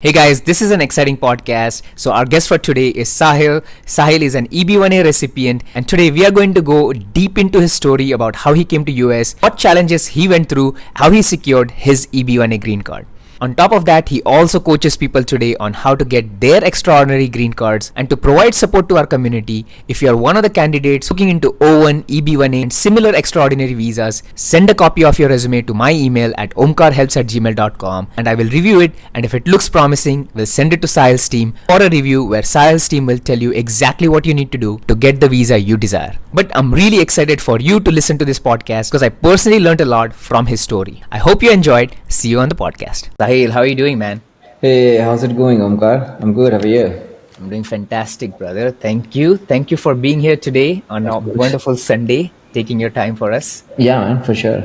Hey guys, this is an exciting podcast. So our guest for today is Sahil. Sahil is an EB1A recipient, and today we are going to go deep into his story about how he came to US, what challenges he went through, how he secured his EB1A green card. On top of that, he also coaches people today on how to get their extraordinary green cards and to provide support to our community. If you are one of the candidates looking into O1, EB1A, and similar extraordinary visas, send a copy of your resume to my email at omkarhelps@gmail.com and I will review it. And if it looks promising, we'll send it to Sahil's team for a review where Sahil's team will tell you exactly what you need to do to get the visa you desire. But I'm really excited for you to listen to this podcast because I personally learned a lot from his story. I hope you enjoyed. See you on the podcast. Sahil, how are you doing, man? Hey, how's it going, Omkar? I'm good. How are you? I'm doing fantastic, brother. Thank you. Thank you for being here today on a wonderful Sunday, taking your time for us. Yeah, man, for sure.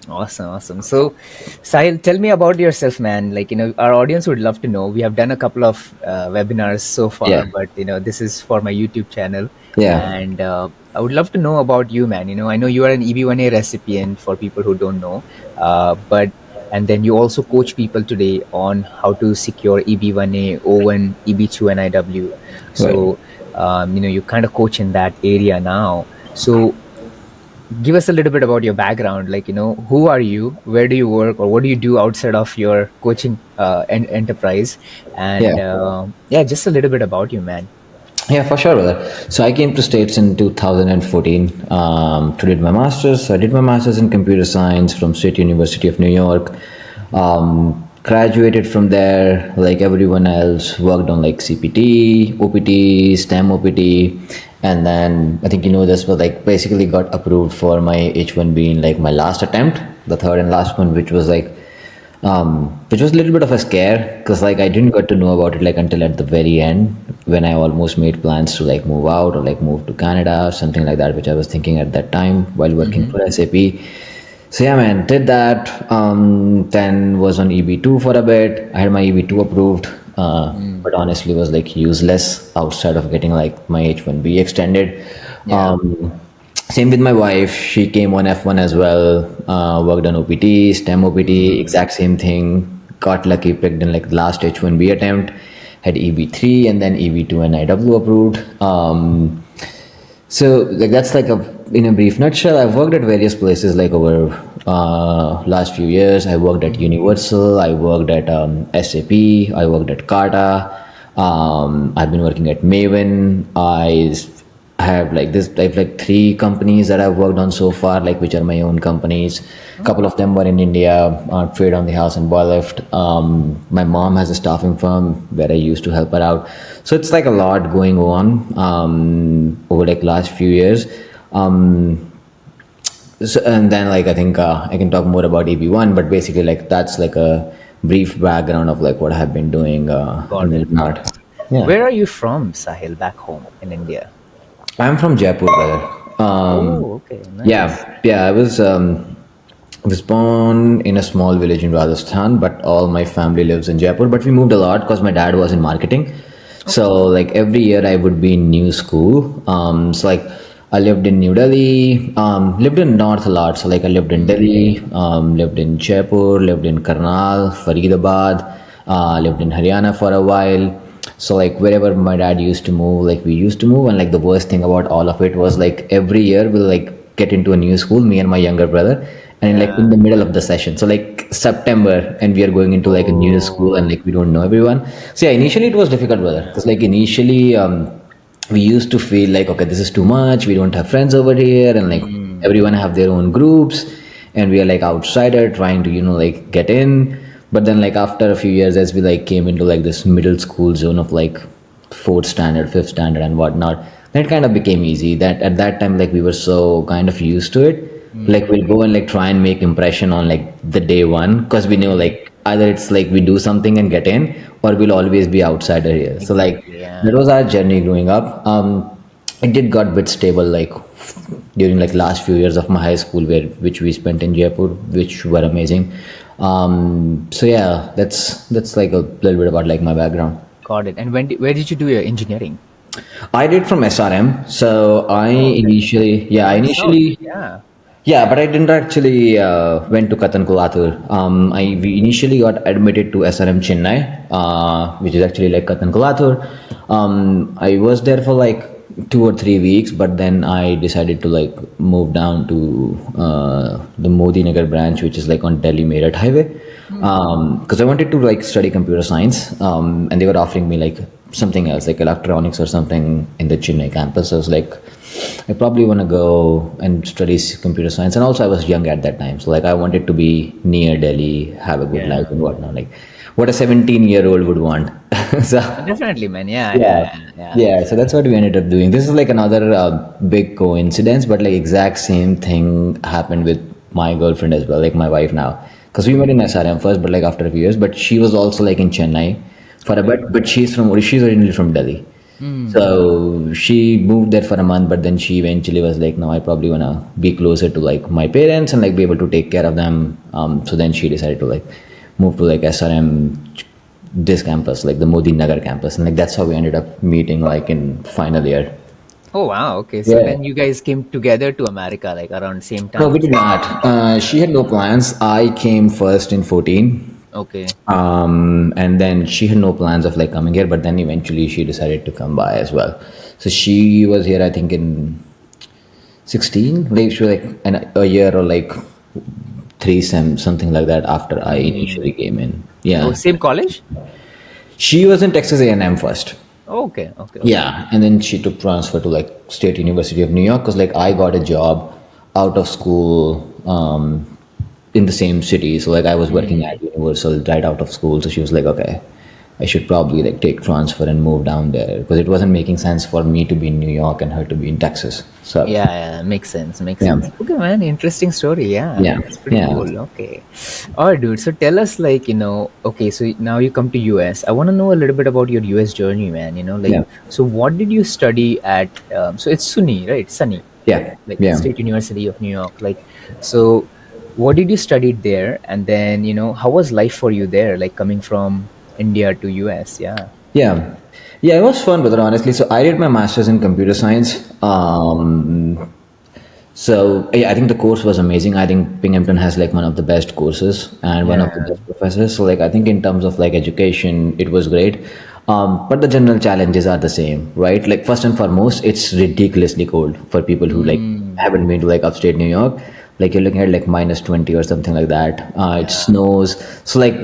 Awesome. So, Sahil, tell me about yourself, man. Our audience would love to know. We have done a couple of webinars so far, Yeah. but, this is for my YouTube channel. Yeah. And I would love to know about you, man. I know you are an EB1A recipient for people who don't know, and then you also coach people today on how to secure EB1A, O1, EB2, and IW. So, you kind of coach in that area now. So, give us a little bit about your background. Who are you? Where do you work? Or what do you do outside of your coaching enterprise? And just a little bit about you, man. Yeah, for sure, brother. So I came to States in 2014 to did my master's. So I did my master's in computer science from State University of New York. Graduated from there, like everyone else, worked on like CPT, OPT, STEM OPT, and then I think you know this, but like basically got approved for my H1B in like my last attempt, the third and last one, which was which was a little bit of a scare because like I didn't get to know about it like until at the very end when I almost made plans to like move out or like move to Canada or something like that, which I was thinking at that time while working for SAP. So yeah, man, did that. Then was on EB2 for a bit. I had my EB2 approved, but honestly was like useless outside of getting like my H1B extended. Yeah. Same with my wife. She came on F1 as well. Worked on OPT, STEM OPT, exact same thing. Got lucky, picked in like the last H1B attempt. Had EB3 and then EB2 and IW approved. So like that's like in a brief nutshell. I've worked at various places like over last few years. I worked at Universal. I worked at SAP. I worked at Carta. I've been working at Maven. I have like this. I have like 3 companies that I've worked on so far, like which are my own companies. A couple of them were in India, Trade on the House and Boy Lift. My mom has a staffing firm where I used to help her out. So it's like a lot going on over like last few years. So, and then like I think I can talk more about EB1, but basically like that's like a brief background of like what I have been doing in the part. Yeah. Where are you from, Sahil, back home in India? I'm from Jaipur, brother. Okay. Nice. Yeah. I was born in a small village in Rajasthan, but all my family lives in Jaipur. But we moved a lot because my dad was in marketing. So like every year I would be in new school. So like I lived in New Delhi, lived in North a lot. So like I lived in Delhi, lived in Jaipur, lived in Karnal, Faridabad, lived in Haryana for a while. So like wherever my dad used to move, like we used to move. And like the worst thing about all of it was like every year we'll like get into a new school, me and my younger brother, and like in the middle of the session. So like September and we are going into like a new school and like we don't know everyone. So yeah, initially it was difficult, brother. Because like initially we used to feel like, okay, this is too much. We don't have friends over here. And like everyone have their own groups and we are like outsider trying to, like get in. But then like after a few years, as we like came into like this middle school zone of like 4th standard, 5th standard and whatnot, then it kind of became easy. That at that time, like we were so kind of used to it. Like we'll go and like try and make impression on like the day one, because we know like either it's like we do something and get in, or we'll always be outsider here. So like that was our journey growing up. It did got a bit stable like during like last few years of my high school, which we spent in Jaipur, which were amazing. So yeah, that's like a little bit about like my background. Got it. And where did you do your engineering? I did from SRM. So I initially, Yeah, but I didn't actually went to Katankulathur. We initially got admitted to SRM Chennai, which is actually like Katankulathur. I was there for like 2 or 3 weeks, but then I decided to like move down to the Modi Nagar branch, which is like on Delhi Meerut highway, because I wanted to like study computer science, and they were offering me like something else, like electronics or something in the Chennai campus. I was like, I probably want to go and study computer science. And also, I was young at that time. So, like, I wanted to be near Delhi, have a good Yeah. life and whatnot. Like, what a 17-year-old would want. So, Definitely, man. Yeah, yeah. yeah, yeah, yeah. Yeah. So, that's what we ended up doing. This is like another big coincidence, but like, exact same thing happened with my girlfriend as well, like my wife now. Because we met in SRM first, but like after a few years. But she was also like in Chennai for a bit, but she's originally from Delhi. So she moved there for a month, but then she eventually was like, no, I probably want to be closer to like my parents and like be able to take care of them. So then she decided to like move to like SRM, this campus, like the Modi Nagar campus. And like that's how we ended up meeting like in final year. Oh wow. Okay. So Yeah. then you guys came together to America like around same No, we time. did not. She had no plans. I came first in 14. Okay. And then she had no plans of like coming here, but then eventually she decided to come by as well. So she was here, I think, in 16, like she was like a year or like three sem, something like that after I initially came in. Oh, Yeah. same college? She was in Texas A&M first. Okay. Okay. Okay. Yeah, and then she took transfer to like State University of New York because like I got a job out of school in the same city. So like I was working at Universal right out of school. So she was like, okay, I should probably like take transfer and move down there because it wasn't making sense for me to be in New York and her to be in Texas. So Yeah, yeah, makes sense. Makes yeah, sense. Okay, man. Interesting story. Yeah, yeah, that's pretty yeah, cool. Okay. All right, dude. So tell us, like, okay, so now you come to US. I want to know a little bit about your US journey, man. yeah, So what did you study at? So it's SUNY, right? SUNY, yeah, like yeah. State University of New York. Like, so what did you study there? And then, how was life for you there? Like coming from India to US? Yeah. Yeah. Yeah, it was fun, brother, honestly. So I did my master's in computer science. So yeah, I think the course was amazing. I think Binghamton has like one of the best courses and one of the Yeah. best professors. So like I think in terms of like education, it was great. But the general challenges are the same, right? Like first and foremost, it's ridiculously cold for people who like haven't been to like upstate New York. Like you're looking at like -20 or something like that. It Yeah. snows. So like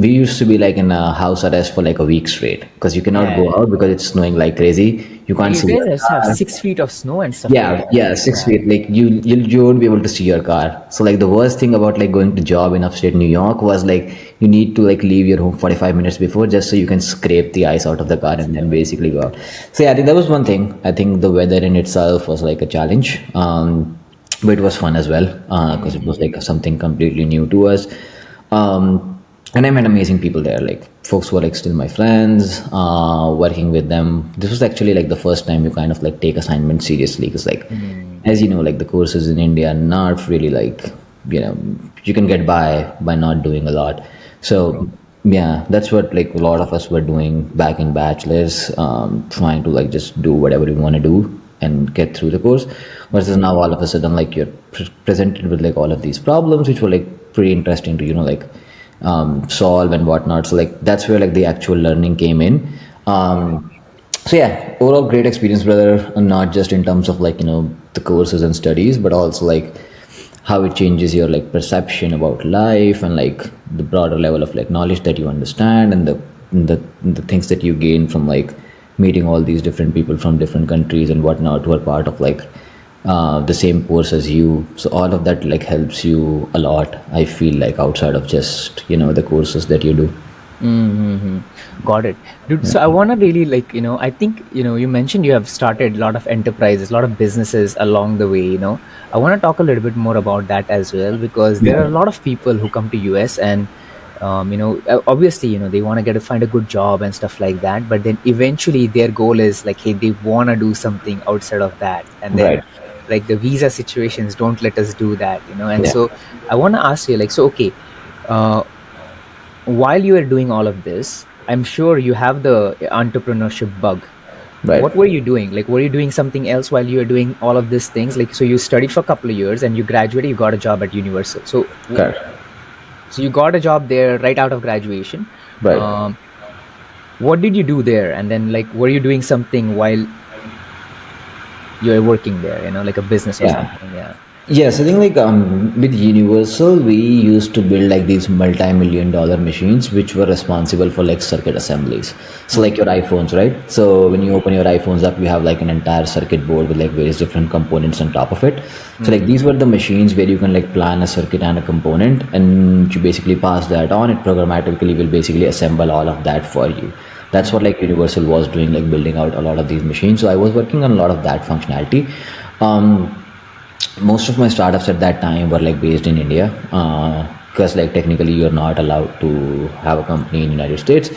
we used to be like in a house arrest for like a week straight because you cannot Yeah. go out because it's snowing like crazy. You can't You see your guys also have car. 6 feet of snow and stuff like Yeah, that. yeah, 6 feet. Like you won't be able to see your car. So like the worst thing about like going to job in upstate New York was like you need to like leave your home 45 minutes before just so you can scrape the ice out of the car and then basically go out. So yeah, I think that was one thing. I think the weather in itself was like a challenge. But it was fun as well because it was like something completely new to us. And I met amazing people there, like folks who were like still my friends, working with them. This was actually like the first time you kind of like take assignments seriously because like, as you know, like the courses in India are not really like, you can get by not doing a lot. So yeah, that's what like a lot of us were doing back in bachelors, trying to like just do whatever we want to do and get through the course. Versus now all of a sudden like you're presented with like all of these problems which were like pretty interesting to like solve and whatnot. So like that's where like the actual learning came in. So yeah, overall great experience, brother. And not just in terms of like the courses and studies, but also like how it changes your like perception about life and like the broader level of like knowledge that you understand and the things that you gain from like meeting all these different people from different countries and whatnot who are part of like the same course as you. So all of that like helps you a lot, I feel, like outside of just the courses that you do. Mm-hmm. Got it, dude. So I want to really like I think you mentioned you have started a lot of enterprises, a lot of businesses along the way. I want to talk a little bit more about that as well because there are a Yeah, lot of people who come to US and obviously they want to get to find a good job and stuff like that, but then eventually their goal is like, hey, they want to do something outside of that, and then right. like the visa situations don't let us do that, and Yeah, so I want to ask you like, so okay, uh, while you are doing all of this, I'm sure you have the entrepreneurship bug. Right. What were you doing? Like, were you doing something else while you were doing all of these things? Like, so you studied for a couple of years and you graduated, you got a job at Universal. Correct. So you got a job there right out of graduation. Right. What did you do there? And then, like, were you doing something while you were working there? Like a business or Yeah. something? Yeah. Yes, I think like with Universal, we used to build like these multi-million dollar machines which were responsible for like circuit assemblies. So like your iPhones, right? So when you open your iPhones up, you have like an entire circuit board with like various different components on top of it. So like these were the machines where you can like plan a circuit and a component, and you basically pass that on. It programmatically will basically assemble all of that for you. That's what like Universal was doing, like building out a lot of these machines. So I was working on a lot of that functionality. Most of my startups at that time were like based in India, because like technically you're not allowed to have a company in United States.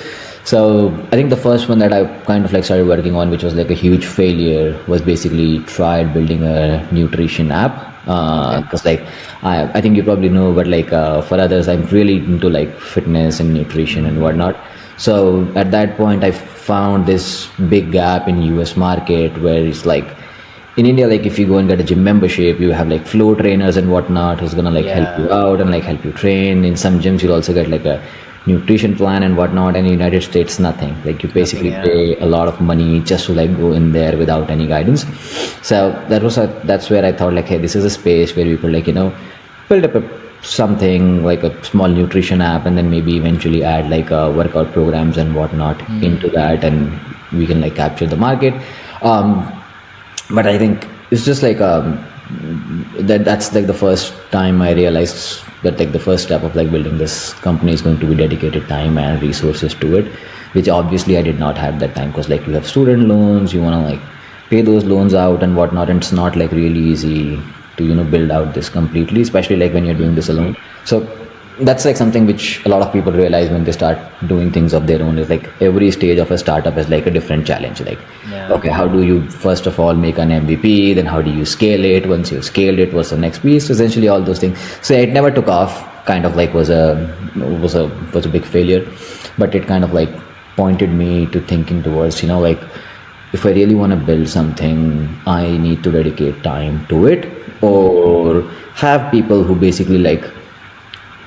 So I think the first one that I kind of like started working on, which was like a huge failure, was basically tried building a nutrition app. Because like I think you probably know, but like for others, I'm really into like fitness and nutrition and whatnot. So at that point, I found this big gap in US market where it's like in India, like if you go and get a gym membership, you have like flow trainers and whatnot who's gonna like help you out and like help you train. In some gyms, you'll also get like a nutrition plan and whatnot. And in the United States, nothing. Like you basically pay a lot of money just to like go in there without any guidance. So that's where I thought like, hey, this is a space where people like build up something like a small nutrition app, and then maybe eventually add like workout programs and whatnot into that, and we can like capture the market. But I think it's just like that's like the first time I realized that like the first step of like building this company is going to be dedicated time and resources to it, which obviously I did not have that time, because like you have student loans, you want to like pay those loans out and whatnot, and it's not like really easy to build out this completely, especially like when you're doing this alone. So that's like something which a lot of people realize when they start doing things of their own, is like every stage of a startup is like a different challenge. Like okay, how do you first of all make an MVP, then how do you scale it? Once you've scaled it, what's the next piece? Essentially all those things. So it never took off, kind of like was a big failure, but it kind of like pointed me to thinking towards like if I really want to build something, I need to dedicate time to it, or have people who basically like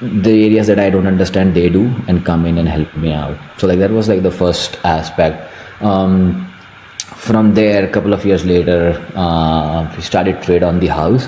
the areas that I don't understand, they do, and come in and help me out. So like that was like the first aspect. From there, a couple of years later, we started trade on the house.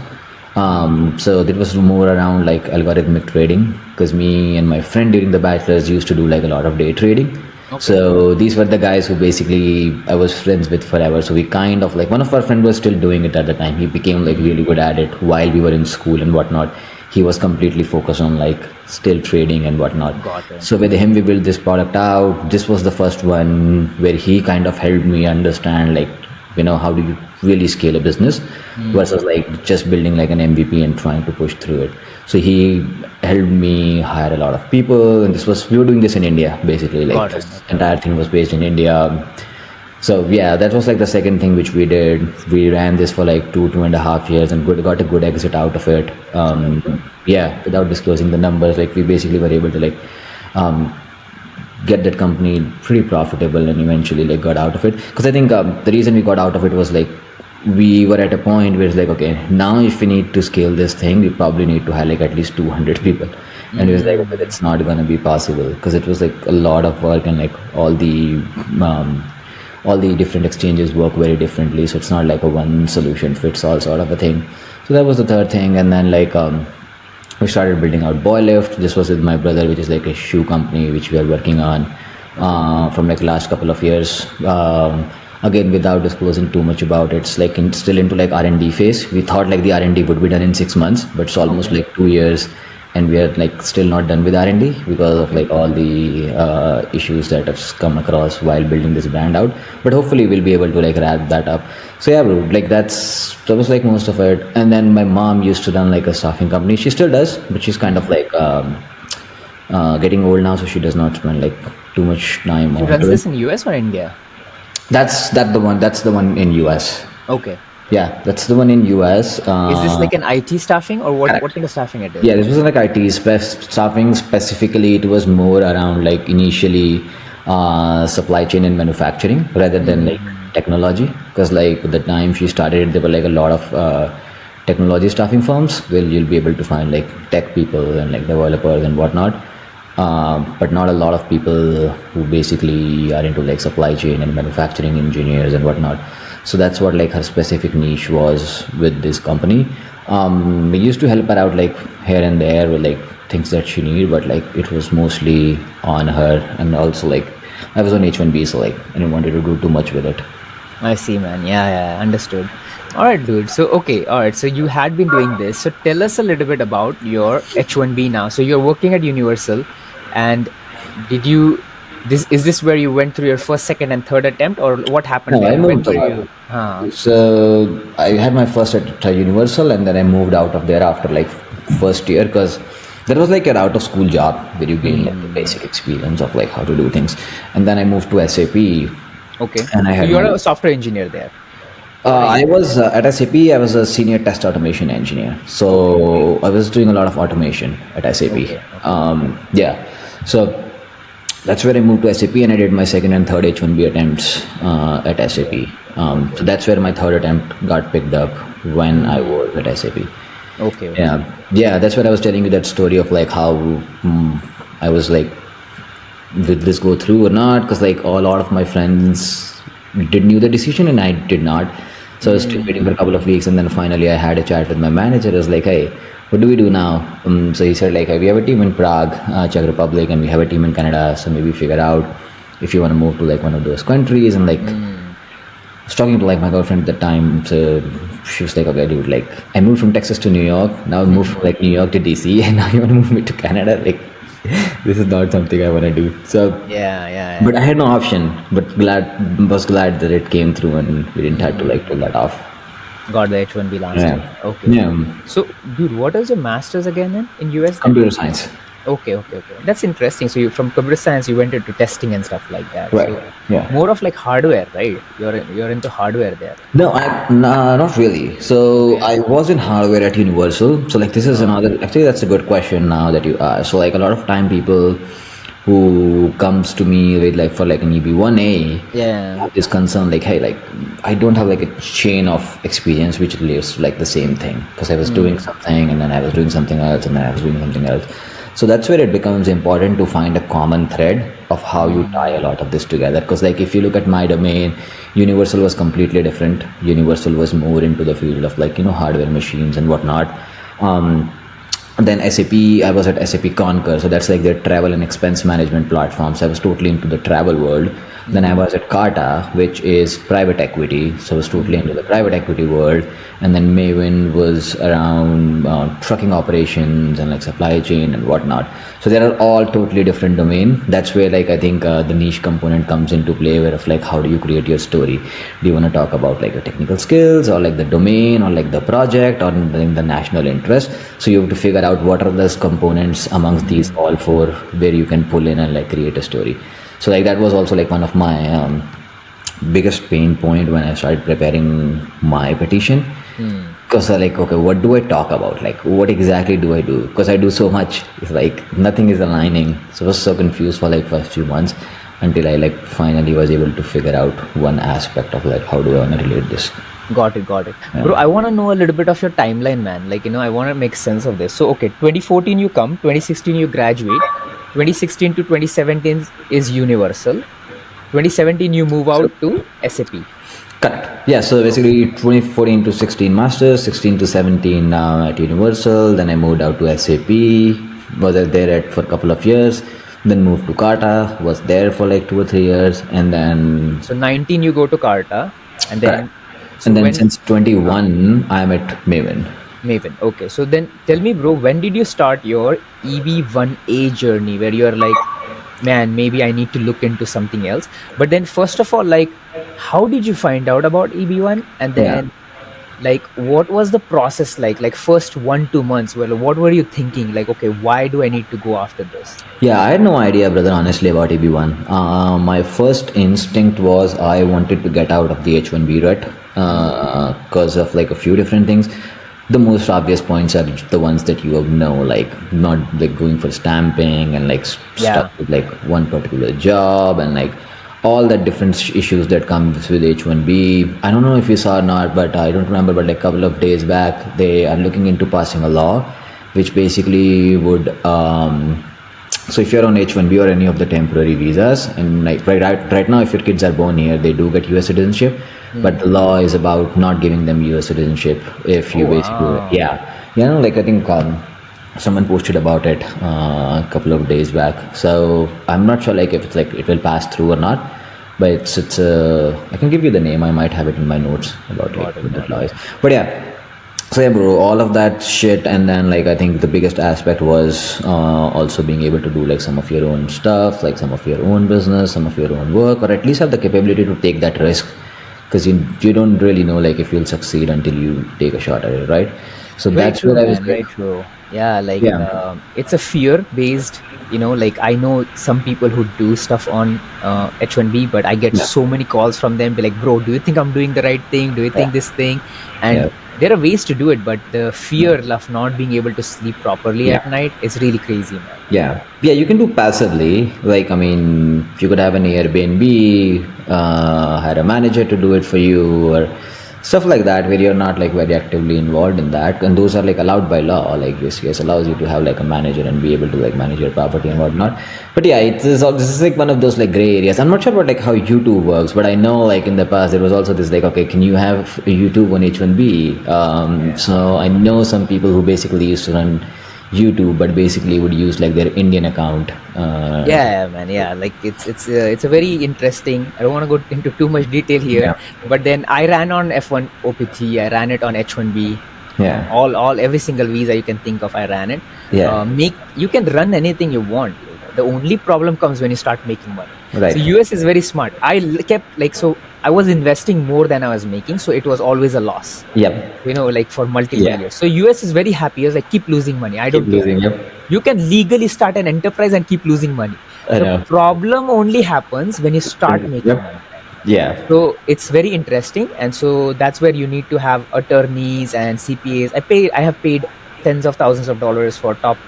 So that was more around like algorithmic trading, because me and my friend during the bachelor's used to do like a lot of day trading. Okay. So these were the guys who basically I was friends with forever. So we kind of like, one of our friends was still doing it at the time. He became like really good at it while we were in school and whatnot. He was completely focused on like still trading and whatnot. Got it. So with him, we built this product out. This was the first one where he kind of helped me understand like, how do you really scale a business versus like just building like an MVP and trying to push through it. So he helped me hire a lot of people, and we were doing this in India basically. Like this entire thing was based in India. So yeah, that was like the second thing which we did. We ran this for like 2.5 years and got a good exit out of it. Without disclosing the numbers, like we basically were able to like get that company pretty profitable, and eventually like got out of it. Because I think the reason we got out of it was like we were at a point where it's like, okay, now if we need to scale this thing, we probably need to hire like at least 200 people. And it was like, okay, that's not going to be possible, because it was like a lot of work, and like all the different exchanges work very differently. So it's not like a one solution fits all sort of a thing. So that was the third thing. And then like we started building out Boylift. This was with my brother, which is like a shoe company which we are working on from like last couple of years. Again, without disclosing too much about it, it's like still into like R&D phase. We thought like the R&D would be done in 6 months, but it's almost like 2 years, and we are like still not done with R&D because of like all the issues that have come across while building this brand out. But hopefully we'll be able to like wrap that up. So yeah, bro, like that was like most of it. And then my mom used to run like a staffing company. She still does, but she's kind of like getting old now, so she does not spend like too much time on it. Runs this in US or India? That's the one in US. Okay. Yeah, that's the one in US. Is this like an IT staffing, or what kind of staffing it is? Yeah, this was like IT staffing specifically. It was more around like initially supply chain and manufacturing rather than like technology. Because like the time she started, there were like a lot of technology staffing firms where you'll be able to find like tech people and like developers and whatnot. But not a lot of people who basically are into like supply chain and manufacturing engineers and whatnot. So that's what like her specific niche was with this company. We used to help her out like here and there with like things that she needed, but like it was mostly on her. And also like I was on H1B, so like I didn't want to do too much with it. I see, man. Yeah, understood. All right, dude. So, okay, all right. So, you had been doing this. So, tell us a little bit about your H1B now. So, you're working at Universal, and did you? This where you went through your first, second, and third attempt, or what happened No, I there? When moved. were you? So I had my first at Universal, and then I moved out of there after like first year because that was like an out of school job where you gain like the basic experience of like how to do things. And then I moved to SAP, Okay. and I So, had you're my, a software engineer there. I was at SAP. I was a senior test automation engineer, so I was doing a lot of automation at SAP. Okay. Yeah, so that's where I moved to SAP, and I did my second and third H1B attempts at SAP. So that's where my third attempt got picked up when I was at SAP. Okay. Yeah, that's what I was telling you, that story of like how I was like, did this go through or not? Because like a lot of my friends did knew the decision and I did not. So I was still waiting for a couple of weeks, and then finally I had a chat with my manager. I was like, hey, what do we do now? So he said like, hey, we have a team in Prague, Czech Republic, and we have a team in Canada. So maybe figure out if you want to move to like one of those countries. And like I was talking to like my girlfriend at the time, so she was like, okay, dude, like I moved from Texas to New York. Now I moved from like New York to DC, and now you want to move me to Canada? Like this is not something I want to do. So Yeah. but I had no option. But was glad that it came through, and we didn't have to like pull that off. Got the H1B last Yeah. year. Okay. Yeah. So, dude, what is your master's again in US? then? Computer science. Okay. That's interesting. So, you from computer science, you went into testing and stuff like that. Right. So, Yeah. more of like hardware, right? You're into hardware there. No, not really. So I was in hardware at Universal. So like this is another. Actually, that's a good question now that you ask. So like a lot of time people who comes to me with like for like an EB1A Yeah. is concerned like, hey, like I don't have like a chain of experience which relates to like the same thing, because I was doing something and then I was doing something else and then I was doing something else. So that's where it becomes important to find a common thread of how you tie a lot of this together. Because like if you look at my domain, Universal was completely different. Universal was more into the field of like, hardware machines and whatnot. Then SAP, I was at SAP Concur, so that's like their travel and expense management platform. So I was totally into the travel world. Then I was at Carta, which is private equity, so I was totally into the private equity world. And then Maven was around trucking operations and like supply chain and whatnot. So they are all totally different domain. That's where like I think the niche component comes into play, where of like how do you create your story? Do you want to talk about like your technical skills or like the domain or like the project or like the national interest? So you have to figure out what are those components amongst these all four where you can pull in and like create a story. So like that was also like one of my biggest pain point when I started preparing my petition. Because like, okay, what do I talk about? Like, what exactly do I do? Because I do so much. It's like nothing is aligning. So I was so confused for like first few months until I like finally was able to figure out one aspect of like how do I want to relate this. Got it. Bro, I want to know a little bit of your timeline, man. Like, I want to make sense of this. So, okay, 2014 you come, 2016 you graduate, 2016 to 2017 is Universal, 2017 you move out to SAP. Correct. Yeah, so basically 2014 to 16 masters, 16 to 17 at Universal. Then I moved out to SAP, was there for a couple of years. Then moved to Carta, was there for like 2 or 3 years. And then... So 19 you go to Carta, and then... Correct. So and then since 21, I'm at Maven. Okay. So then tell me, bro, when did you start your EB1A journey where you're like, man, maybe I need to look into something else? But then first of all, like, how did you find out about EB1? And then like, what was the process like first 1-2 months? Well, what were you thinking? Like, okay, why do I need to go after this? Yeah, I had no idea, brother, honestly, about EB1. My first instinct was I wanted to get out of the H1B rut because of like a few different things. the most obvious points are the ones that you know, like not like going for stamping and like Yeah. stuck with like one particular job and like all the different issues that comes with H1B. I don't know if you saw or not, but I don't remember, but like a couple of days back they are looking into passing a law which basically would so if you're on H1B or any of the temporary visas, and like right now, if your kids are born here, they do get US citizenship. But the law is about not giving them US citizenship if you Oh, basically, wow. like I think someone posted about it a couple of days back. So I'm not sure like if it's like it will pass through or not. But it's I can give you the name. I might have it in my notes about like what that law is. But yeah, so yeah, bro, all of that shit, and then like I think the biggest aspect was also being able to do like some of your own stuff, like some of your own business, some of your own work, or at least have the capability to take that risk, because you don't really know like if you'll succeed until you take a shot at it, right? So Very that's true, where I was man. like, Very true. Yeah, like yeah, it's a fear based, like I know some people who do stuff on H1B, but I get yeah, so many calls from them, be like, bro, do you think I'm doing the right thing? Do you yeah, think this thing? yeah, And there are ways to do it, but the fear of not being able to sleep properly at yeah. night is really crazy, man. Yeah, you can do passively. Like, I mean, you could have an Airbnb, hire a manager to do it for you, or stuff like that, where you're not like very actively involved in that. And those are like allowed by law. Like, this case allows you to have like a manager and be able to like manage your property and whatnot. But yeah, this is like one of those like gray areas. I'm not sure about like how YouTube works, but I know like in the past there was also this like, okay, can you have YouTube on H1B? So I know some people who basically used to run YouTube, but basically would use like their Indian account. Yeah, man. Yeah, like it's a very interesting. I don't want to go into too much detail here, Yeah, but then I ran on F1 OPT. I ran it on H1B. yeah, All every single visa you can think of, I ran it. yeah, Make You can run anything you want. The only problem comes when you start making money. So right. US is very smart. Kept like, so I was investing more than I was making, so it was always a loss. Yep. Like for multiple Yeah. years. So US is very happy. It's like, keep losing money. I Keep don't care. losing. Yep. You can legally start an enterprise and keep losing money. I The know. problem only happens when you start making money. Yep. Yeah. So it's very interesting, and so that's where you need to have attorneys and CPAs. I have paid tens of thousands of dollars for top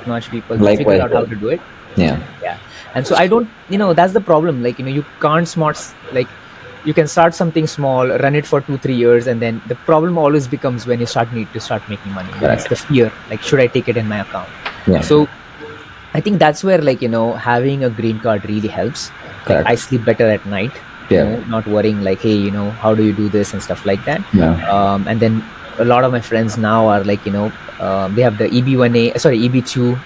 notch people to figure Likewise, out how bro. to do it. Yeah. Yeah, and so I don't, that's the problem. Like, you can't like, you can start something small, run it for 2-3 years, and then the problem always becomes when you need to start making money. It's Correct. the fear, like, should I take it in my account? Yeah. So I think that's where, like, having a green card really helps. Like, Correct. I sleep better at night. Yeah. Not worrying like, hey, how do you do this and stuff like that. Yeah. And then a lot of my friends now are like, they have the EB1A, sorry, EB2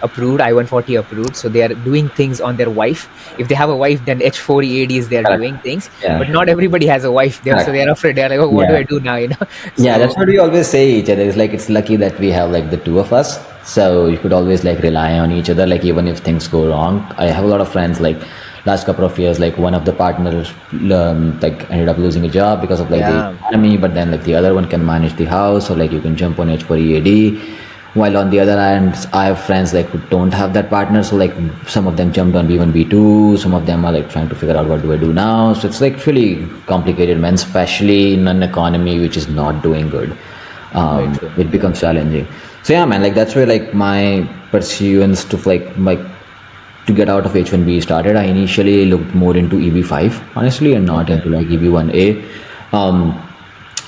approved, I-140 approved. So they are doing things on their wife. If they have a wife, then H4EADs, they're Correct. doing things. Yeah. But not everybody has a wife. So Correct. they're afraid. They're like, oh, what do Yeah. I do now? Yeah, So, that's what we always say each other. It's like it's lucky that we have like the two of us. So you could always like rely on each other. Like even if things go wrong, I have a lot of friends like last couple of years, like one of the partners like ended up losing a job because of like Yeah. the economy, but then like the other one can manage the house, or like you can jump on H4EAD. While on the other hand, I have friends like who don't have that partner, so like some of them jumped on B1 B2, some of them are like trying to figure out what do I do now. So it's like really complicated, man, especially in an economy which is not doing good. Very true. It becomes challenging. So yeah, man, like that's where like my pursuance to like to get out of H1B started. I initially looked more into EB5, honestly, and not into like EB1A.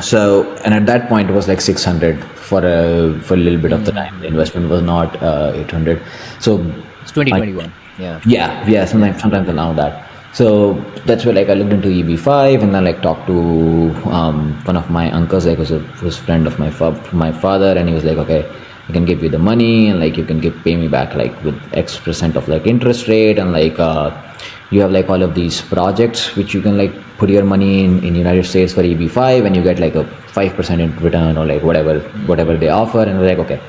So, and at that point, it was like 600 for a little bit of the time. The investment was not 800. So, It's 2021. Yeah. yeah, sometimes around that. So that's where like I looked into EB5, and then like talked to one of my uncles, like was a friend of my father, and he was like, okay, I can give you the money, and like you can pay me back like with X% of like interest rate, and like you have like all of these projects which you can like put your money in United States for EB5, and you get like a 5% in return, or like whatever they offer. And we're like, okay,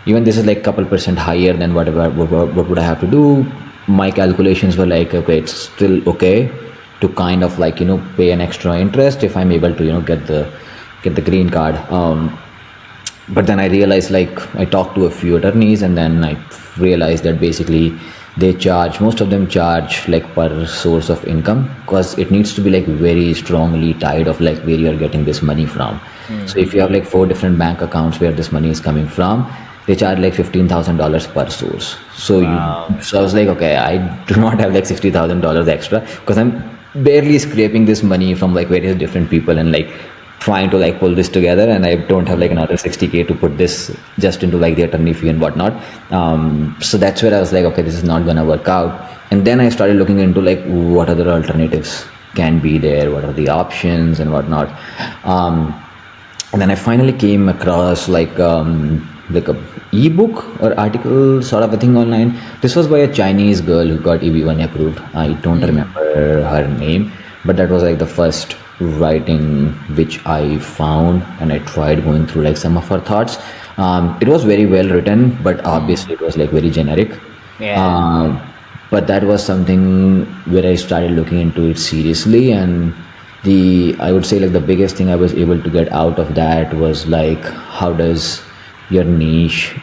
even this is like couple percent higher than what would I have to do. My calculations were like, okay, it's still okay to kind of like pay an extra interest if I'm able to get the green card. But then I realized, like, I talked to a few attorneys, and then I realized that basically they charge, most of them charge like per source of income, because it needs to be like very strongly tied of like where you're getting this money from. So if you have like 4 different bank accounts where this money is coming from, they charge like $15,000 per source. So so I was like, okay, I do not have like $60,000 extra, because I'm barely scraping this money from like various different people and like trying to like pull this together, and I don't have like another 60K to put this just into like the attorney fee and whatnot. So that's where I was like, okay, this is not gonna work out. And then I started looking into like what other alternatives can be there, what are the options and whatnot. And then I finally came across like a ebook or article sort of a thing online. This was by a Chinese girl who got EB1A approved. I don't remember her name, but that was like the first writing which I found, and I tried going through like some of her thoughts. It was very well written, but obviously it was like very generic. But that was something where I started looking into it seriously, and I would say like the biggest thing I was able to get out of that was like, how does your niche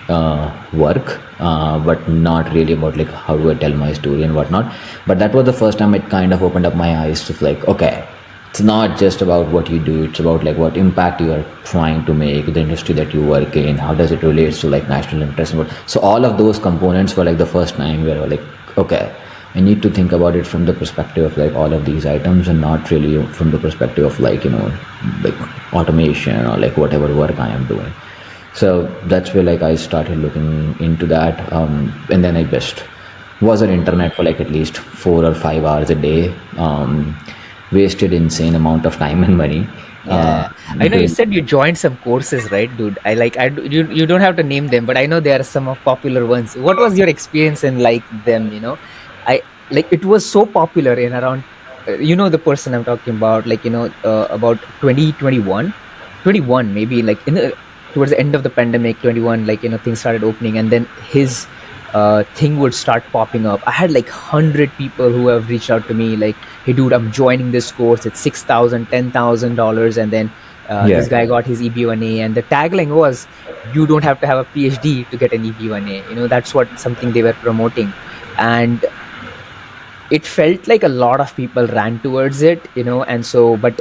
work, but not really about like how do I tell my story and whatnot. But that was the first time it kind of opened up my eyes to like, okay, it's not just about what you do, it's about like what impact you are trying to make, the industry that you work in, how does it relate to like national interest and what. So all of those components were like the first time where like, okay, I need to think about it from the perspective of like all of these items, and not really from the perspective of like, like automation or like whatever work I am doing. So that's where like I started looking into that, and then I just was on internet for like at least 4 or 5 hours a day, wasted insane amount of time and money. I know you said you joined some courses, right, dude? You don't have to name them, but I know there are some of popular ones. What was your experience in like them? I like it was so popular in around, the person I'm talking about, like about 2021, 21 maybe, like towards the end of the pandemic, 21, like things started opening, and then his thing would start popping up. I had like 100 people who have reached out to me like, hey dude, I'm joining this course, it's $6,000, $10,000, and then this guy got his EB1A, and the tagline was, you don't have to have a PhD to get an EB1A. That's what something they were promoting, and it felt like a lot of people ran towards it, and so, but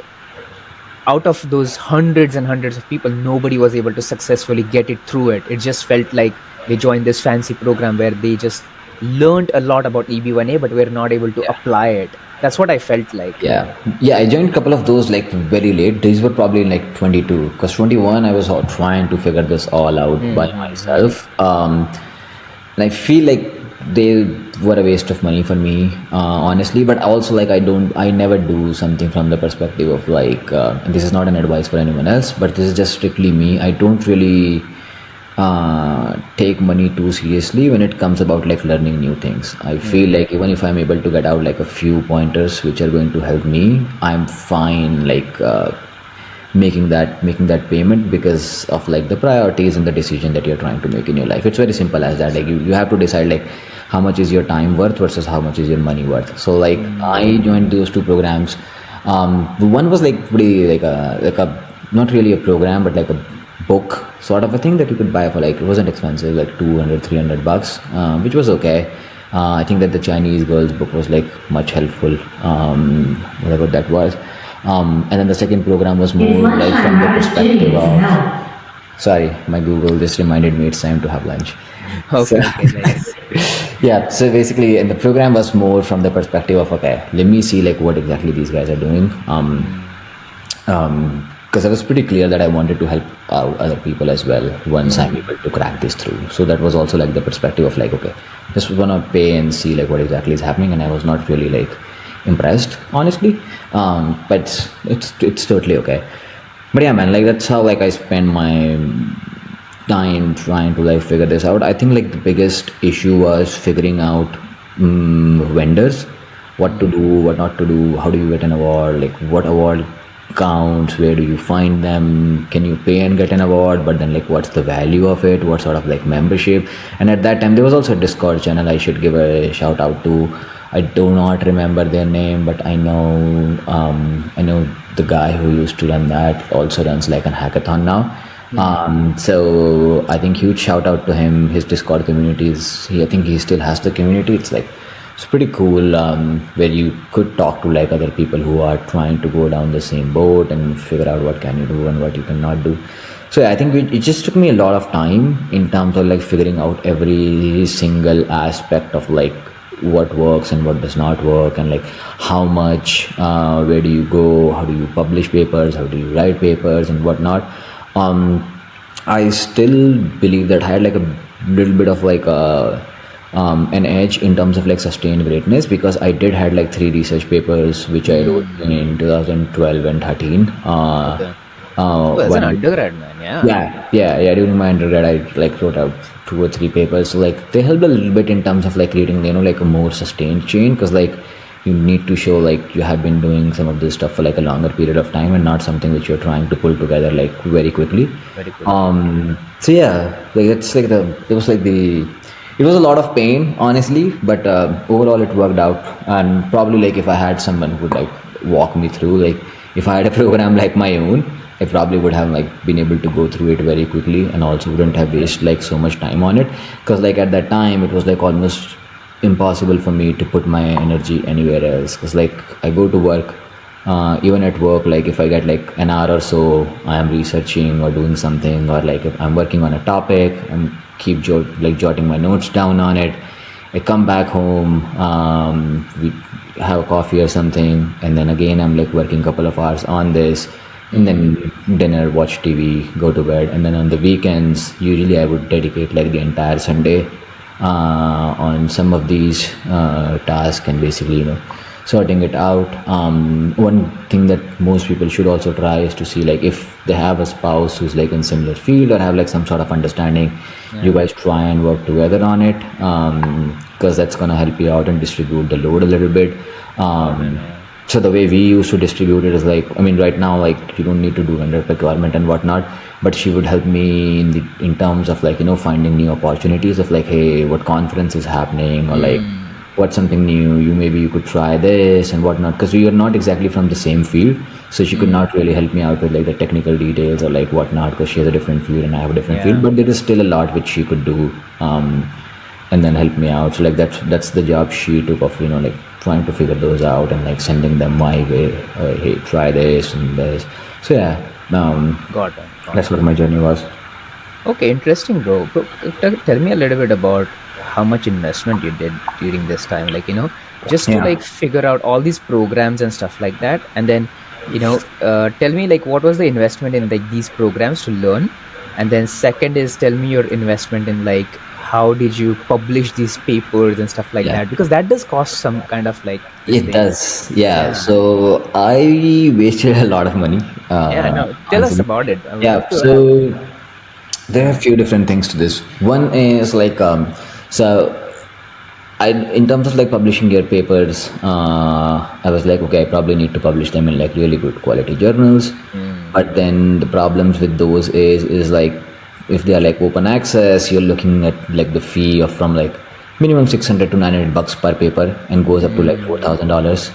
out of those hundreds and hundreds of people, nobody was able to successfully get it through it. It just felt like they joined this fancy program where they just learned a lot about EB1A, but were not able to apply it. That's what I felt like. Yeah, I joined a couple of those like very late. These were probably in like 22, because 21 I was trying to figure this all out by myself. And I feel like they were a waste of money for me, honestly. But also like I never do something from the perspective of like, and this is not an advice for anyone else, but this is just strictly me. I don't really take money too seriously when it comes about like learning new things. I feel like even if I'm able to get out like a few pointers which are going to help me, I'm fine like making that payment, because of like the priorities and the decision that you're trying to make in your life. It's very simple as that. Like you have to decide like how much is your time worth versus how much is your money worth. So like I joined those two programs. One was like pretty like a not really a program, but like a book sort of a thing that you could buy for like, it wasn't expensive, like $200-$300, which was okay. I think that the Chinese girl's book was like much helpful, whatever that was. And then the second program was more like from the perspective of, sorry, my Google just reminded me it's time to have lunch. Okay, nice. Yeah, so basically, and the program was more from the perspective of, okay, let me see like what exactly these guys are doing. Because I was pretty clear that I wanted to help out other people as well once I'm able to crack this through. So that was also like the perspective of like, okay, just wanna pay and see like what exactly is happening. And I was not really like impressed, honestly. But it's totally okay. But yeah, man, like that's how like I spend my time trying to like figure this out. I think like the biggest issue was figuring out vendors, what to do, what not to do, how do you get an award, like what award counts, where do you find them, can you pay and get an award, but then like what's the value of it, what sort of like membership. And at that time there was also a Discord channel I should give a shout out to. I do not remember their name, but I know the guy who used to run that also runs like a hackathon now. So I think huge shout out to him. His Discord communities. I think he still has the community. It's pretty cool, where you could talk to like other people who are trying to go down the same boat and figure out what can you do and what you cannot do. So yeah, I think it just took me a lot of time in terms of like figuring out every single aspect of like what works and what does not work, and like how much, where do you go, how do you publish papers, how do you write papers and whatnot. I still believe that I had like a little bit of like an edge in terms of like sustained greatness, because I did had like 3 research papers which I wrote in 2012 and 13. Okay. Oh, as an One, undergrad, man. Yeah. yeah. During my undergrad, I like wrote out 2 or 3 papers. So like they helped a little bit in terms of like creating, like a more sustained chain, because like you need to show like you have been doing some of this stuff for like a longer period of time and not something which you're trying to pull together like very quickly. Very cool. So yeah, like it's like it was a lot of pain, honestly, but overall it worked out. And probably like if I had someone who would like walk me through, like if I had a program like my own, I probably would have like been able to go through it very quickly, and also wouldn't have wasted like so much time on it, because like at that time it was like almost impossible for me to put my energy anywhere else, because like I go to work, even at work, like if I get like an hour or so, I am researching or doing something, or like if I'm working on a topic, I'm keep jotting my notes down on it. I come back home, we have a coffee or something, and then again I'm like working a couple of hours on this, and then dinner, watch TV, go to bed. And then on the weekends, usually I would dedicate like the entire Sunday on some of these tasks, and basically sorting it out. One thing that most people should also try is to see like if they have a spouse who's like in similar field or have like some sort of understanding, you guys try and work together on it, because that's gonna help you out and distribute the load a little bit. So the way we used to distribute it is like, I mean, right now, like you don't need to do under requirement and whatnot, but she would help me in terms of like, finding new opportunities of like, hey, what conference is happening, or like what's something new, maybe you could try this and whatnot, because we are not exactly from the same field. So she could not really help me out with like the technical details or like whatnot, because she has a different field and I have a different field, but there is still a lot which she could do, and then help me out. So like that's the job she took of, like trying to figure those out and like sending them my way, hey, try this and this. So yeah, Got it. that's what my journey was. Okay, interesting, bro. Tell me a little bit about how much investment you did during this time, like just to like figure out all these programs and stuff like that. And then tell me like what was the investment in like these programs to learn, and then second is tell me your investment in like how did you publish these papers and stuff like that, because that does cost some kind of like it does, so I wasted a lot of money. Tell us about it. So there are a few different things to this. One is like so in terms of like publishing your papers, I was like, okay, I probably need to publish them in like really good quality journals. But then the problems with those is like, if they are like open access, you're looking at like the fee of from like minimum $600 to $900 per paper, and goes up to like $4,000.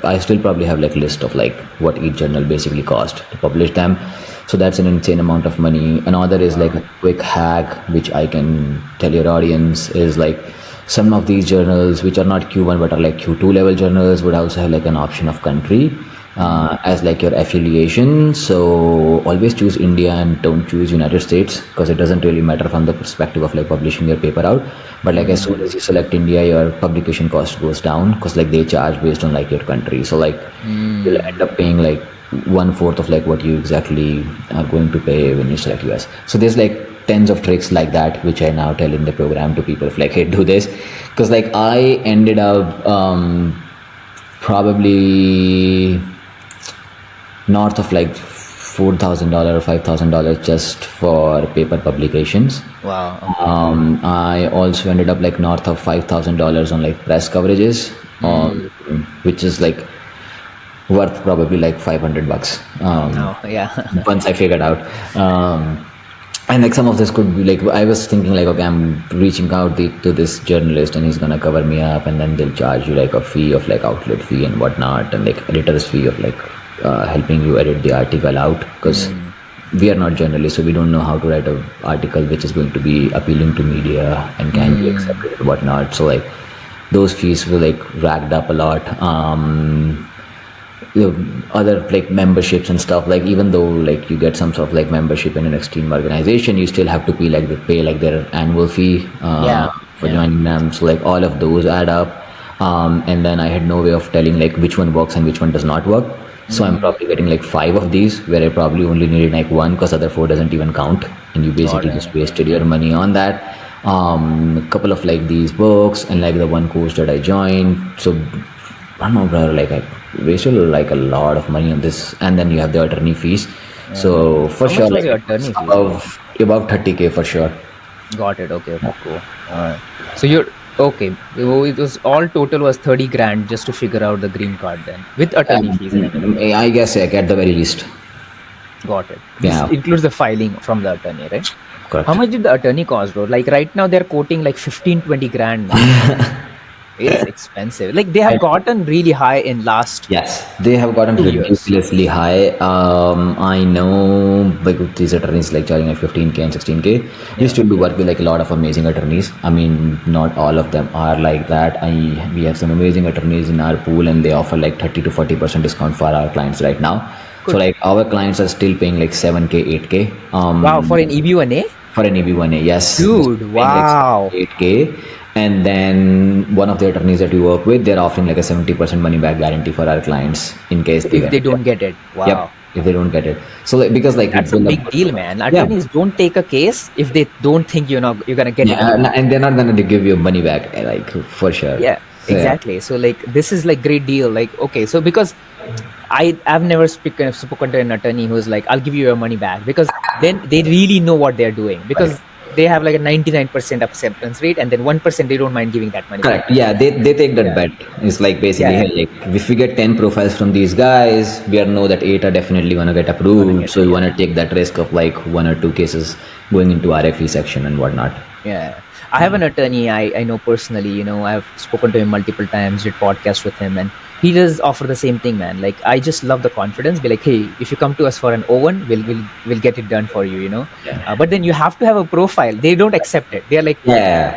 I still probably have like list of like what each journal basically cost to publish them. So that's an insane amount of money. Another is like a quick hack which I can tell your audience is like, some of these journals which are not Q1 but are like Q2 level journals would also have like an option of country as like your affiliation. So always choose India and don't choose United States, because it doesn't really matter from the perspective of like publishing your paper out. But like as soon as you select India, your publication cost goes down, because like they charge based on like your country. So like you'll end up paying like 1/4 of like what you exactly are going to pay when you select US. So there's like tens of tricks like that which I now tell in the program to people, like, hey, do this, because like I ended up probably north of like $4,000 or $5,000 just for paper publications. Wow. I also ended up like north of $5,000 on like press coverages, which is like worth probably like $500 once I figured out. And like some of this could be like, I was thinking like, okay, I'm reaching out to this journalist and he's gonna cover me up, and then they'll charge you like a fee of like outlet fee and whatnot, and like editor's fee of like helping you edit the article out, because we are not journalists, so we don't know how to write a article which is going to be appealing to media and can be accepted and whatnot. So like those fees were like racked up a lot. Other like memberships and stuff, like even though like you get some sort of like membership in an extreme organization, you still have to pay like their annual fee for joining them. So like all of those add up. And then I had no way of telling like which one works and which one does not work. So I'm probably getting like 5 of these where I probably only needed like 1 because other 4 doesn't even count, and you basically just wasted your money on that. A couple of like these books and like the one course that I joined. So I don't know, brother, like I wasted like a lot of money on this, and then you have the attorney fees. So for How sure, much was like your attorney fees? above 30K for sure. Got it. Okay, cool. Alright. So you're okay. It was all total was 30 grand just to figure out the green card then with attorney fees. I guess like at the very least. Got it. Yeah. This includes the filing from the attorney, right? Correct. How much did the attorney cost, bro? Like right now they're quoting like 15-20 grand. Man. It's expensive. Like they have gotten really high in last. Yes, they have gotten 2 years. ridiculously high. I know like these attorneys like charging like 15K and 16K. We still do work with like a lot of amazing attorneys. I mean, not all of them are like that. We have some amazing attorneys in our pool, and they offer like 30 to 40% discount for our clients right now. Good. So like our clients are still paying like 7K, 8K. Wow, for an EB1A? For an EB1A, yes. Dude, wow. Like 8K. And then one of the attorneys that we work with, they're offering like a 70% money back guarantee for our clients in case if they don't get it. Wow. Yep, if they don't get it. So like, because like that's a big deal, man. Attorneys don't take a case if they don't think you're gonna get it. And they're not gonna give you money back, like for sure. Yeah, so, exactly. So like this is like great deal. Like okay, so because I've never spoken to an attorney who's like, I'll give you your money back, because then they really know what they're doing, because they have like a 99% acceptance rate, and then 1% they don't mind giving that money Correct. back. Yeah, they take that bet. It's like basically hey, like if we get 10 profiles from these guys, we know that 8 are definitely gonna get approved. So you wanna take that risk of like 1 or 2 cases going into RFE section and whatnot. Yeah. I have an attorney I know personally, I've spoken to him multiple times, did podcasts with him, and he does offer the same thing, man. Like, I just love the confidence. Be like, hey, if you come to us for an O1, we'll get it done for you, But then you have to have a profile. They don't accept it. They're like,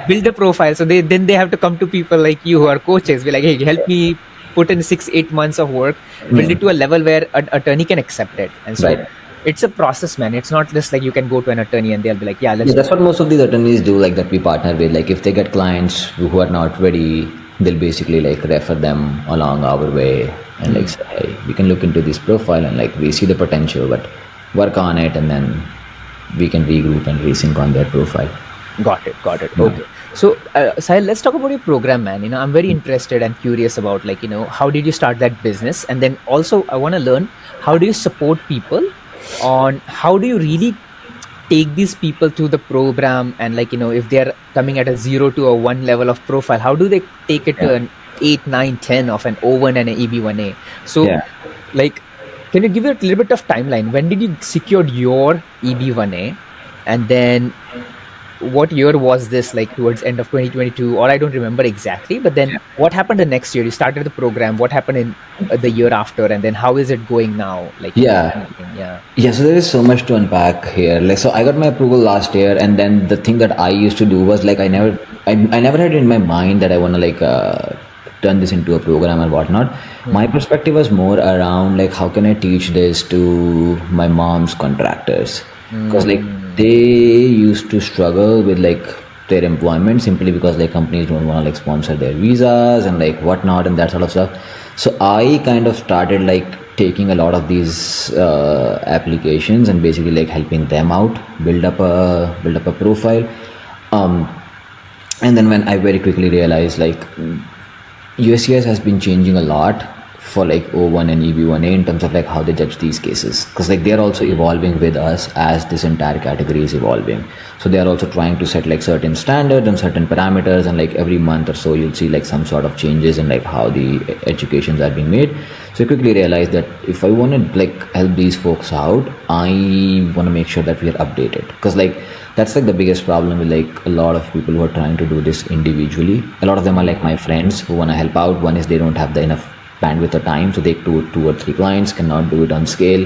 build a profile. So then they have to come to people like you who are coaches. Be like, hey, help me put in 6-8 months of work, build it to a level where an attorney can accept it. And so it's a process, man. It's not just like you can go to an attorney and they'll be like, that's what most of these attorneys do, like that we partner with. Like if they get clients who are not ready, they'll basically like refer them along our way and like say, hey, we can look into this profile and like we see the potential, but work on it, and then we can regroup and resync on their profile. Got it. Okay. So Sahil, let's talk about your program, man. I'm very interested and curious about like, how did you start that business? And then also I want to learn, how do you support people on how do you really take these people to the program, and like if they're coming at a 0 to a 1 level of profile, how do they take it to an 8, 9, 10 of an O1 and an EB1A? So like, can you give it a little bit of timeline? When did you secure your EB1A, and then what year was this, like towards end of 2022, or I don't remember exactly, but then what happened the next year? You started the program, what happened in the year after, and then how is it going now? Like so there is so much to unpack here. Like, so I got my approval last year, and then the thing that I used to do was like I never had it in my mind that I want to like turn this into a program and whatnot. My perspective was more around like, how can I teach this to my mom's contractors, because like they used to struggle with like their employment simply because like companies don't want to like sponsor their visas and like whatnot and that sort of stuff. So I kind of started like taking a lot of these applications and basically like helping them out build up a profile. And then when I very quickly realized like USCIS has been changing a lot for like O1 and EB1A in terms of like how they judge these cases, because like they're also evolving with us as this entire category is evolving. So they are also trying to set like certain standards and certain parameters, and like every month or so you'll see like some sort of changes in like how the educations are being made. So I quickly realized that if I want to like help these folks out, I want to make sure that we are updated, because like that's like the biggest problem with like a lot of people who are trying to do this individually. A lot of them are like my friends who want to help out. One is they don't have the enough bandwidth or time, so they two or three clients cannot do it on scale.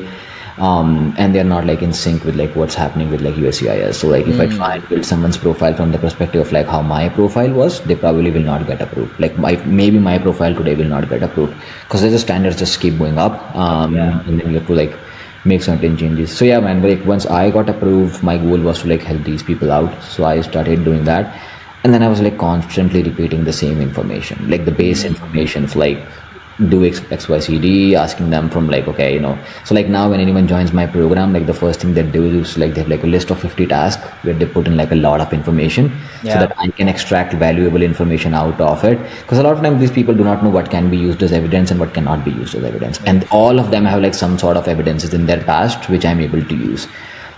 and they're not like in sync with like what's happening with like USCIS. So like if I try and build someone's profile from the perspective of like how my profile was, they probably will not get approved. Like maybe my profile today will not get approved because the standards just keep going up, and then you have to like make certain changes. So yeah, man, like once I got approved, my goal was to like help these people out. So I started doing that, and then I was like constantly repeating the same information, like the base information of like do XYCD, asking them from like, okay, so like now when anyone joins my program, like the first thing they do is like they have like a list of 50 tasks where they put in like a lot of information so that I can extract valuable information out of it, because a lot of times these people do not know what can be used as evidence and what cannot be used as evidence, and all of them have like some sort of evidences in their past which I'm able to use.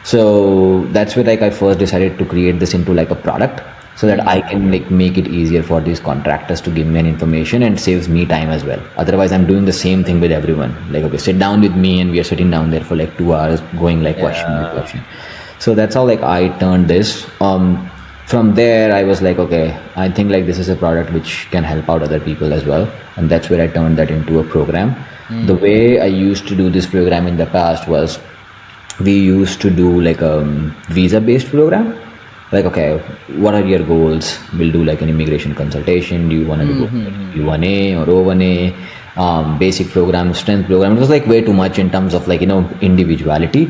So that's where like I first decided to create this into like a product, so that I can like make it easier for these contractors to give me an information, and saves me time as well. Otherwise I'm doing the same thing with everyone, like, okay, sit down with me, and we are sitting down there for like 2 hours going like question by question. So that's how like I turned this. From there I was like, okay, I think like this is a product which can help out other people as well, and that's where I turned that into a program. The way I used to do this program in the past was, we used to do like a visa based program. Like, okay, what are your goals? We'll do like an immigration consultation. Do you want to do EB1A or O1A, basic program, strength program? It was like way too much in terms of like, individuality.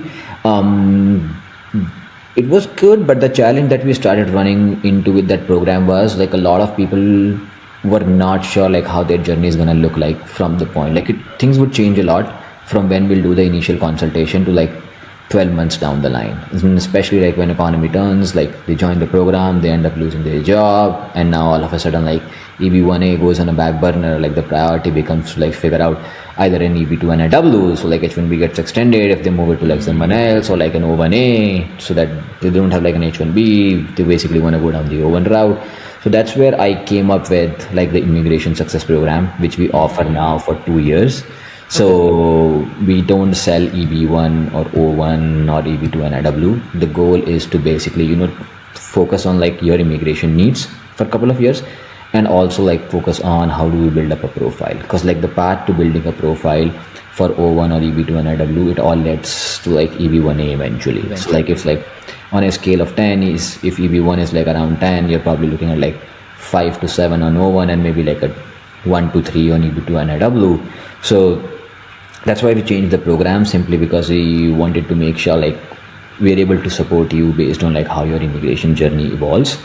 It was good, but the challenge that we started running into with that program was like a lot of people were not sure like how their journey is going to look like from the point. Like things would change a lot from when we'll do the initial consultation to like 12 months down the line, especially like when economy turns, like they join the program, they end up losing their job, and now all of a sudden like EB1A goes on a back burner. Like the priority becomes to like figure out either an EB2A W, so like H1B gets extended if they move it to like someone else, or like an O1A, so that they don't have like an H1B, they basically want to go down the O1 route. So that's where I came up with like the immigration success program, which we offer now for 2 years. So we don't sell EB1 or O1 or EB2 and AW. The goal is to basically, focus on like your immigration needs for a couple of years, and also like focus on how do we build up a profile, because like the path to building a profile for O1 or EB2 and AW, it all leads to like EB1A eventually. So like it's like on a scale of 10, is if EB1 is like around 10, you're probably looking at like 5 to 7 on O1, and maybe like a 1 to 3 on EB2 and AW. So that's why we changed the program, simply because we wanted to make sure like we're able to support you based on like how your immigration journey evolves.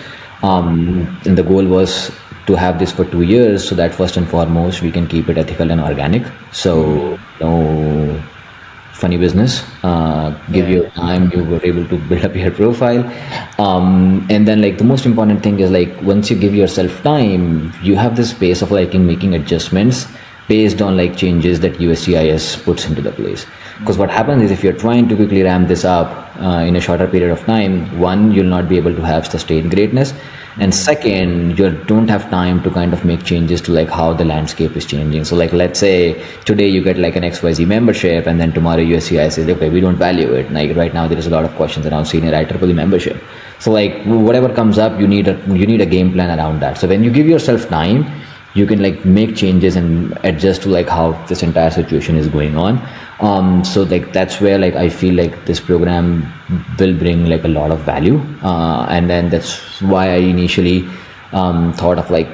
And the goal was to have this for 2 years, so that first and foremost we can keep it ethical and organic. So no funny business. Give you time, you were able to build up your profile. And then like the most important thing is like once you give yourself time, you have the space of like in making adjustments based on like changes that USCIS puts into the place. Because what happens is if you're trying to quickly ramp this up in a shorter period of time, one, you'll not be able to have sustained greatness, and second, you don't have time to kind of make changes to like how the landscape is changing. So like let's say today you get like an XYZ membership, and then tomorrow USCIS says, okay, we don't value it. Like right now there is a lot of questions around senior IEEE membership. So like whatever comes up, you need a game plan around that. So when you give yourself time, you can like make changes and adjust to like how this entire situation is going on. So like that's where like I feel like this program will bring like a lot of value, and then that's why I initially thought of like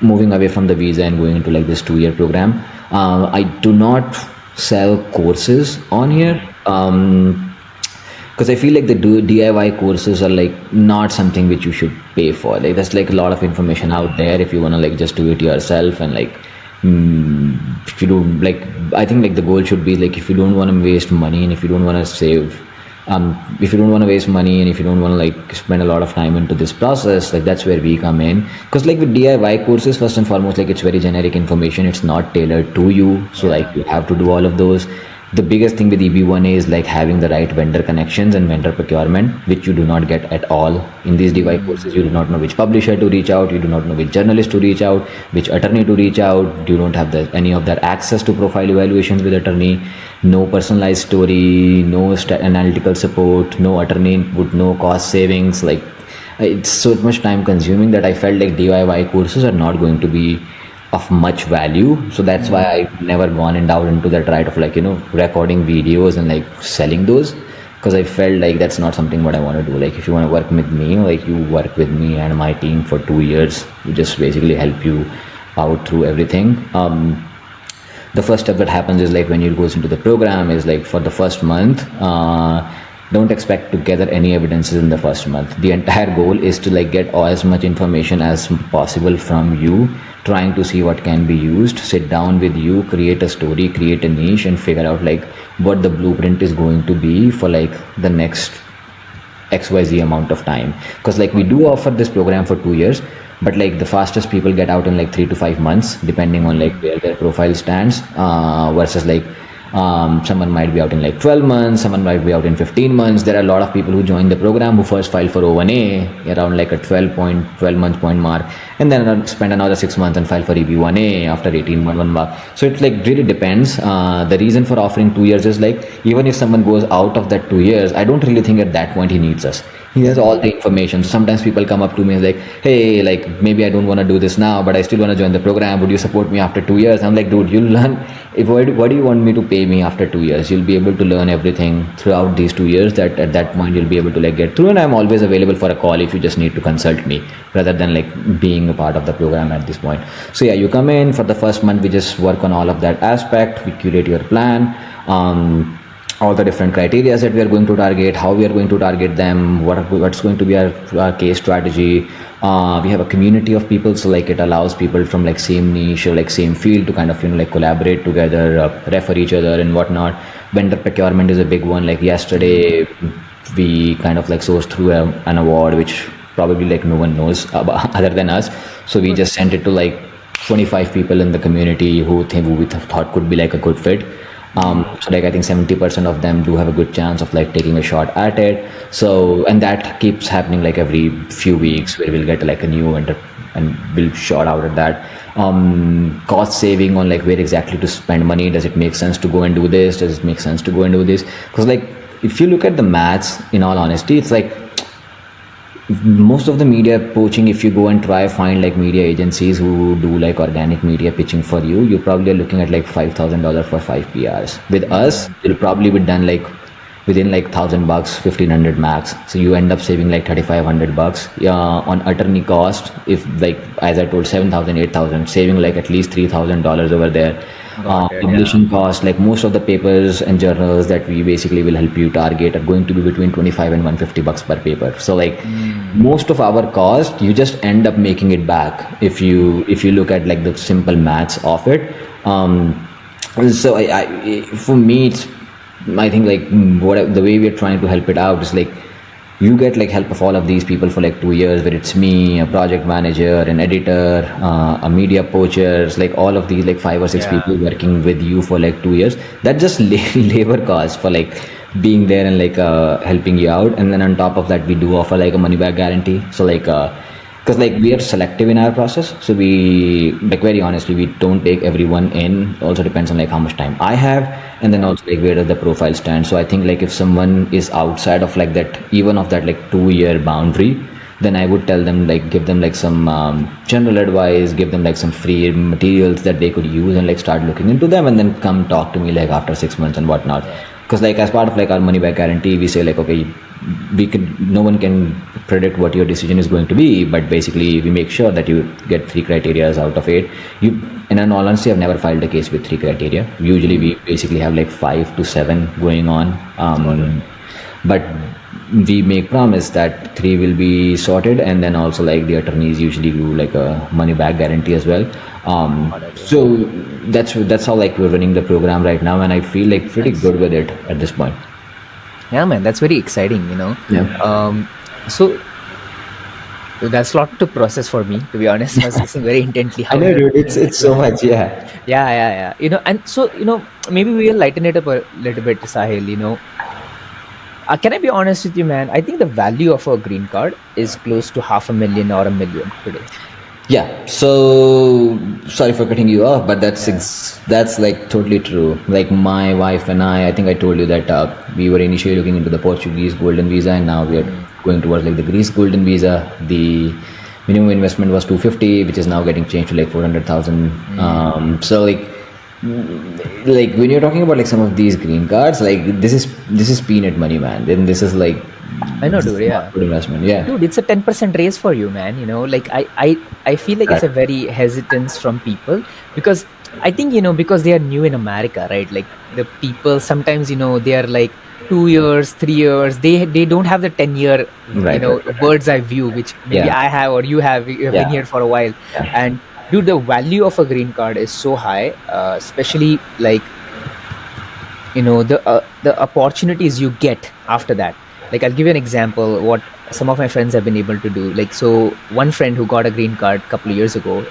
moving away from the visa and going into like this 2-year program. I do not sell courses on here, because I feel like the DIY courses are like not something which you should pay for. Like there's like a lot of information out there if you want to like just do it yourself, and like if you do like, I think like the goal should be like, if you don't want to waste money, and if you don't want to save, if you don't want to waste money, and if you don't want to like spend a lot of time into this process, like that's where we come in. Because like with DIY courses, first and foremost, like it's very generic information, it's not tailored to you, so like you have to do all of those. The biggest thing with EB1A is like having the right vendor connections and vendor procurement, which you do not get at all in these DIY courses. You do not know which publisher to reach out, you do not know which journalist to reach out, which attorney to reach out, you don't have any of that access to profile evaluations with attorney, no personalized story, no analytical support, no attorney input, no cost savings. Like it's so much time consuming that I felt like DIY courses are not going to be of much value. So that's why I've never gone and down into that right of like, recording videos and like selling those, because I felt like that's not something what I want to do. Like if you want to work with me, like you work with me and my team for 2 years, we just basically help you out through everything. The first step that happens is like when you goes into the program is like for the first month, don't expect to gather any evidences in the first month. The entire goal is to like get as much information as possible from you, trying to see what can be used, sit down with you, create a story, create a niche, and figure out like what the blueprint is going to be for like the next XYZ amount of time. Because like we do offer this program for 2 years, but like the fastest people get out in like 3 to 5 months, depending on like where their profile stands, versus like someone might be out in like 12 months, someone might be out in 15 months. There are a lot of people who join the program who first file for O1A around like a 12 month point mark, and then spend another 6 months and file for EB1A after 18 month mark. So it like really depends. The reason for offering 2 years is like, even if someone goes out of that 2 years, I don't really think at that point he needs us. He has all the information. Sometimes people come up to me and like, hey, like maybe I don't want to do this now, but I still want to join the program. Would you support me after 2 years? I'm like, dude, you'll learn. What do you want me to pay me after 2 years? You'll be able to learn everything throughout these 2 years. That at that point you'll be able to like get through. And I'm always available for a call if you just need to consult me, rather than like being a part of the program at this point. So yeah, you come in for the first month. We just work on all of that aspect. We curate your plan. All the different criteria that we are going to target, how we are going to target them, what's going to be our case strategy. We have a community of people, so like it allows people from like same niche or like same field to kind of like collaborate together, refer each other and whatnot. Vendor procurement is a big one. Like yesterday, we kind of like sourced through an award which probably like no one knows about other than us. So we just sent it to like 25 people in the community who we thought could be like a good fit. So like I think 70% of them do have a good chance of like taking a shot at it. So, and that keeps happening like every few weeks, where we'll get like a new vendor and we'll shot out at that. Cost saving on like where exactly to spend money. Does it make sense to go and do this? Does it make sense to go and do this? Because like if you look at the maths, in all honesty, it's like most of the media poaching, if you go and try find like media agencies who do like organic media pitching for you, you probably are looking at like $5,000 for 5 PRs. With us, it'll probably be done like within like $1,000, 1,500 max. So you end up saving like $3,500 on attorney cost. If like, as I told, 7,000, 8,000, saving like at least $3,000 over there. Publishing cost, like most of the papers and journals that we basically will help you target are going to be between 25 and 150 bucks per paper. So like most of our cost, you just end up making it back if you look at like the simple maths of it. So for me, it's, I think like the way we're trying to help it out is like, you get like help of all of these people for like 2 years, where it's me, a project manager, an editor, a media poachers, like all of these like 5 or 6 people working with you for like 2 years. That just labor cost for like being there and like helping you out. And then on top of that, we do offer like a money back guarantee. So like because like we are selective in our process, so we like, very honestly, we don't take everyone in. Also depends on like how much time I have, and then also like where does the profile stand. So I think like if someone is outside of like that, even of that like 2-year boundary, then I would tell them like, give them like some general advice, give them like some free materials that they could use, and like start looking into them, and then come talk to me like after 6 months and whatnot. Because like as part of like our money back guarantee, we say like, okay, no one can predict what your decision is going to be, but basically we make sure that you get 3 criteria out of 8. In all honesty, I've never filed a case with 3 criteria. Usually we basically have like 5 to 7 going on. But we make promise that 3 will be sorted, and then also like the attorneys usually do like a money back guarantee as well. So that's how like we're running the program right now, and I feel like pretty good with it at this point. Yeah, man, that's very exciting, Yeah. So that's a lot to process for me, to be honest. I was listening very intently. I know, dude. It's so much. Yeah. Yeah. And so, maybe we'll lighten it up a little bit, Sahil, can I be honest with you, man? I think the value of a green card is close to $500,000 or $1 million today. Yeah. So sorry for cutting you off, but that's like totally true. Like my wife and I think I told you that we were initially looking into the Portuguese golden visa, and now we are going towards like the Greece golden visa. We minimum investment was 250, which is now getting changed to like 400,000. So like when you're talking about like some of these green cards, like this is peanut money, man. Then this is like I know, this dude. is Yeah. not good investment. Yeah. Dude, it's a 10% raise for you, man. Like I feel like it's a very hesitance from people, because I think, because they are new in America, right? Like the people sometimes, they are like 2 years, 3 years. They don't have the 10-year, Right. bird's eye view, which maybe Yeah. I have or you have. You have been Yeah. here for a while, Yeah. and dude, the value of a green card is so high, especially like the opportunities you get after that. Like I'll give you an example what some of my friends have been able to do. Like, so one friend who got a green card a couple of years ago,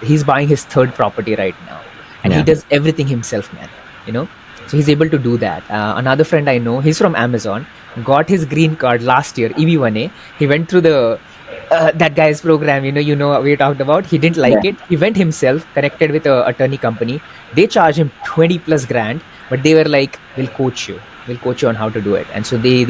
he's buying his third property right now, and he Yeah. does everything himself, man. you know so he's able to do that. Another friend I know, he's from Amazon, got his green card last year, EB1A. He went through the that guy's program, we talked about. He didn't like Yeah. it. He went himself, connected with a attorney company. They charge him 20 plus grand, but they were like, we'll coach you on how to do it. And so they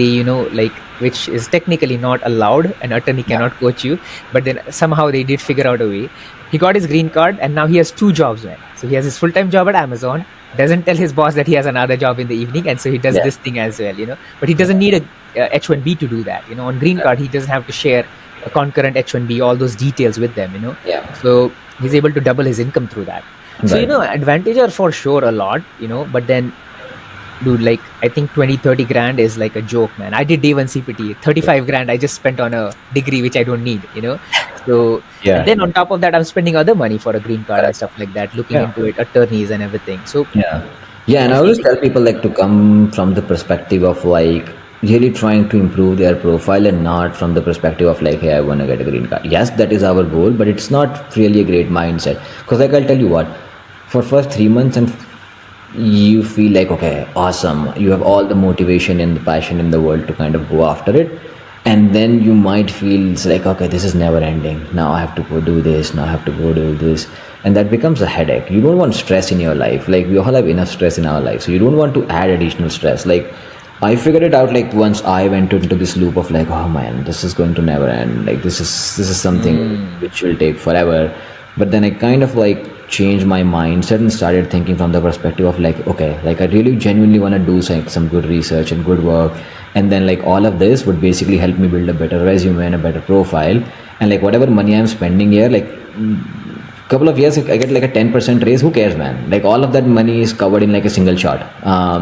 like, which is technically not allowed, an attorney cannot coach you, but then somehow they did figure out a way. He got his green card, and now he has 2 jobs, man. So he has his full-time job at Amazon, doesn't tell his boss that he has another job in the evening, and so he does Yeah. this thing as well. But he doesn't need a H1B to do that. On green card, he doesn't have to share a concurrent H1B, all those details with them. Yeah. So he's able to double his income through that. So Right. advantage are for sure a lot. But then, dude, like I think 20-30 grand is like a joke, man. I did day 1 CPT, 35 grand I just spent on a degree which I don't need. So Yeah. and then on top of that, I'm spending other money for a green card and stuff like that, looking Yeah. into it, attorneys and everything. So Yeah. Yeah, and I always tell people like to come from the perspective of like really trying to improve their profile and not from the perspective of like, hey, I want to get a green card. Yes, that is our goal, but it's not really a great mindset. Because like I'll tell you what, for first 3 months and you feel like, okay, awesome. You have all the motivation and the passion in the world to kind of go after it. And then you might feel it's like, okay, this is never ending. Now I have to go do this. Now I have to go do this. And that becomes a headache. You don't want stress in your life. Like we all have enough stress in our life. So you don't want to add additional stress. Like I figured it out like once I went into this loop of like, oh man, this is going to never end. Like this is something which will take forever. But then I kind of like changed my mindset and started thinking from the perspective of like, okay, like I really genuinely want to do some good research and good work. And then like all of this would basically help me build a better resume and a better profile. And like whatever money I'm spending here, like couple of years I get like a 10% raise, who cares, man? Like all of that money is covered in like a single shot.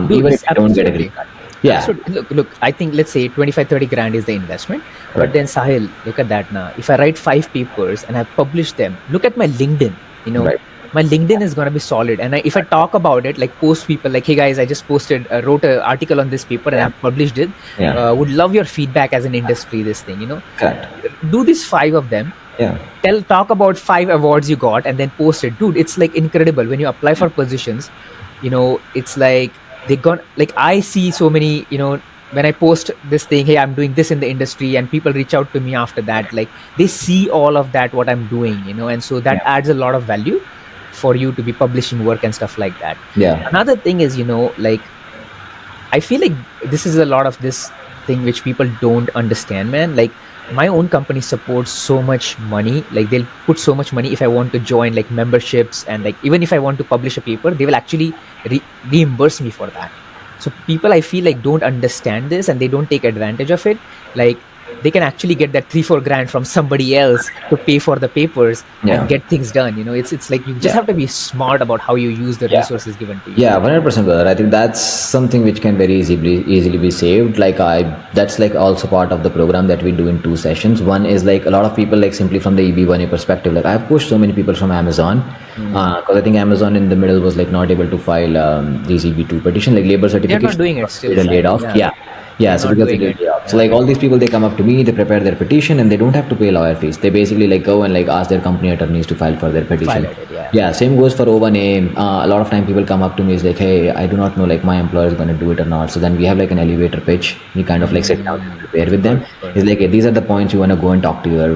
Dude, Even if I don't get a green card. Yeah. Absolutely. Look, I think let's say 25-30 grand is the investment. Right. But then Sahil, look at that now. If I write 5 papers and I publish them, look at my LinkedIn. Right. My LinkedIn is going to be solid. And if I talk about it, like post people like, hey guys, I just wrote an article on this paper and I've published it. Yeah. Would love your feedback as an industry, this thing, Correct. Do these 5 of them. Yeah. Talk about 5 awards you got and then post it. Dude, it's like incredible. When you apply for positions, it's like they got, like I see so many, when I post this thing, hey, I'm doing this in the industry, and people reach out to me after that, like they see all of that, what I'm doing, and so that adds a lot of value for you to be publishing work and stuff like that. Yeah. Another thing is, like I feel like this is a lot of this thing which people don't understand, man. Like my own company supports so much money. Like they'll put so much money if I want to join like memberships, and like even if I want to publish a paper, they will actually reimburse me for that. So people, I feel like, don't understand this and they don't take advantage of it. Like they can actually get that 3-4 grand from somebody else to pay for the papers and get things done. It's like you just have to be smart about how you use the resources given to you. Yeah, 100%, brother. I think that's something which can very easily be saved. Like that's like also part of the program that we do in 2 sessions. One is like a lot of people like simply from the EB1A perspective. Like I've pushed so many people from Amazon because I think Amazon in the middle was like not able to file these EB2 petition, like labor certification. They're not doing it still. They laid off. Yeah, so because they did lay off. So like all these people, they come up to me, they prepare their petition, and they don't have to pay lawyer fees. They basically like go and like ask their company attorneys to file for their petition. Yeah, same goes for O1A. A lot of time people come up to me is like, hey, I do not know like my employer is going to do it or not. So then we have like an elevator pitch. We kind of like sit down and prepare with them. It's like, hey, these are the points you want to go and talk to your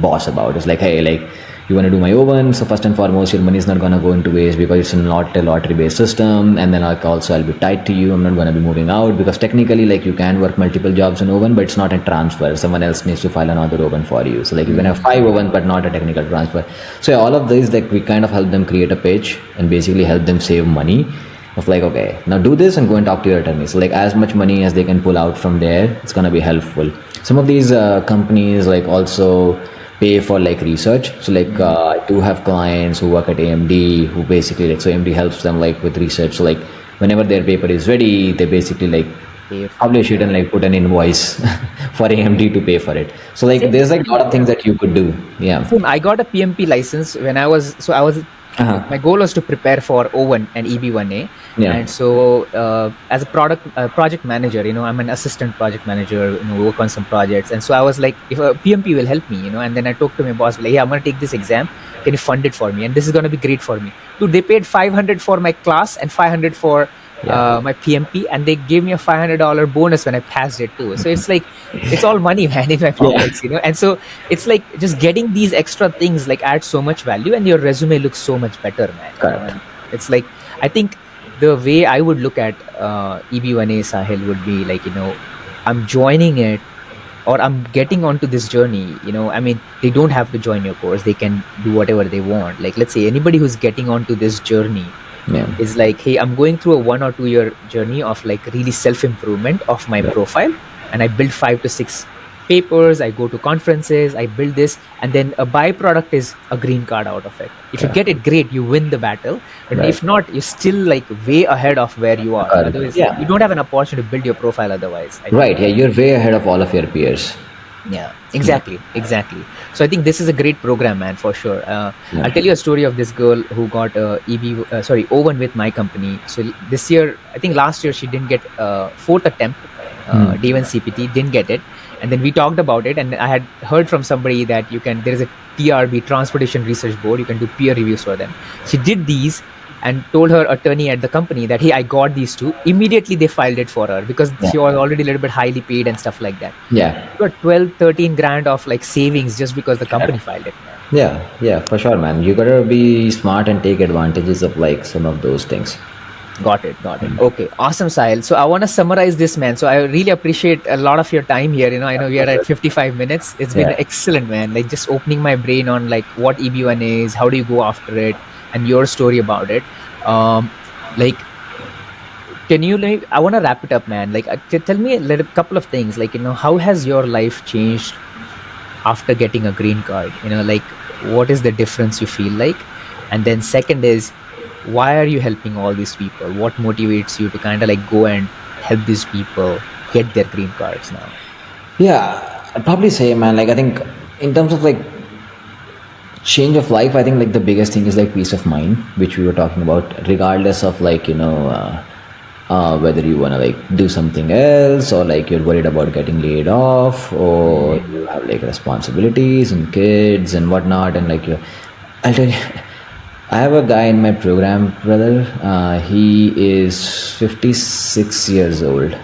boss about. It's like, hey, like you want to do my O1. So first and foremost, your money is not gonna go into waste because it's not a lottery-based system. And then like also I'll be tied to you. I'm not gonna be moving out because technically like you can work multiple jobs in O1, but it's not a transfer. Someone else needs to file another O1 for you. So like you can have 5 O1, but not a technical transfer. So yeah, all of these like we kind of help them create a page and basically help them save money. Of like, okay, now do this and go and talk to your attorney. So like as much money as they can pull out from there, it's gonna be helpful. Some of these companies like also pay for like research. So like I do have clients who work at AMD who basically like, so AMD helps them like with research. So like whenever their paper is ready, they basically like publish it and like put an invoice for AMD to pay for it. So like there's like a lot of things that you could do. Yeah. So I got a PMP license when I was my goal was to prepare for O1 and EB1A. Yeah. And so as a project manager, I'm an assistant project manager, work on some projects. And so I was like, if a PMP will help me, and then I talked to my boss, like, hey, I'm going to take this exam. Can you fund it for me? And this is going to be great for me. Dude, they paid $500 for my class and $500 for my PMP, and they gave me a $500 bonus when I passed it too. So it's like, it's all money, man, in my pockets, And so it's like just getting these extra things like adds so much value, and your resume looks so much better, man. Correct. It's like, I think the way I would look at EB1A Sahil would be like, I'm joining it, or I'm getting onto this journey, I mean, they don't have to join your course. They can do whatever they want. Like, let's say anybody who's getting onto this journey is like, hey, I'm going through a 1 or 2 year journey of like really self-improvement of my profile. And I build 5 to 6 papers. I go to conferences, I build this, and then a byproduct is a green card out of it. If you get it, great, you win the battle. But if not, you're still like way ahead of where you are. Otherwise, you don't have an opportunity to build your profile otherwise. Right. Yeah, you're way ahead of all of your peers. Yeah, exactly. So I think this is a great program, man, for sure. I'll tell you a story of this girl who got O1 with my company. So this year, I think last year she didn't get 4th attempt, Day 1 CPT, didn't get it. And then we talked about it, and I had heard from somebody that there is a TRB, Transportation Research Board, you can do peer reviews for them. She did these and told her attorney at the company that, hey, I got these 2. Immediately they filed it for her because she was already a little bit highly paid and stuff like that. Yeah. She got 12, 13 grand of like savings just because the company filed it. Yeah, for sure, man. You gotta be smart and take advantages of like some of those things. Got it. Okay, awesome, Sahil. So I want to summarize this, man. So I really appreciate a lot of your time here. I know we are at 55 minutes. It's been excellent, man. Like just opening my brain on like what EB1A is, how do you go after it, and your story about it. Like, can you I want to wrap it up, man. Like, tell me a couple of things. Like, how has your life changed after getting a green card? Like, what is the difference you feel like? And then second is, why are you helping all these people? What motivates you to kind of like go and help these people get their green cards now? Yeah, I'd probably say, man, like I think in terms of like change of life, I think like the biggest thing is like peace of mind, which we were talking about, regardless of like, whether you want to like do something else or like you're worried about getting laid off or you have like responsibilities and kids and whatnot. And like, I'll tell you, I have a guy in my program, brother. He is 56 years old.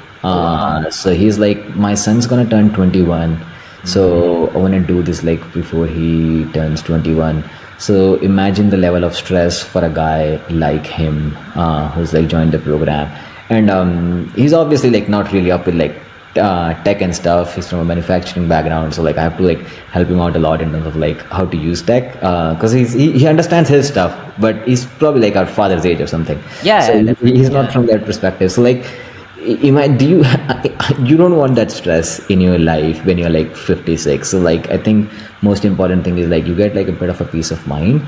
So he's like, my son's gonna turn 21. So I want to do this like before he turns 21. So imagine the level of stress for a guy like him who's like joined the program. And he's obviously like not really up with like tech and stuff. He's from a manufacturing background, so like I have to like help him out a lot in terms of like how to use tech because he understands his stuff, but he's probably like our father's age or something. So he's not from that perspective. So like you don't want that stress in your life when you're like 56. So like I think most important thing is like you get like a bit of a peace of mind.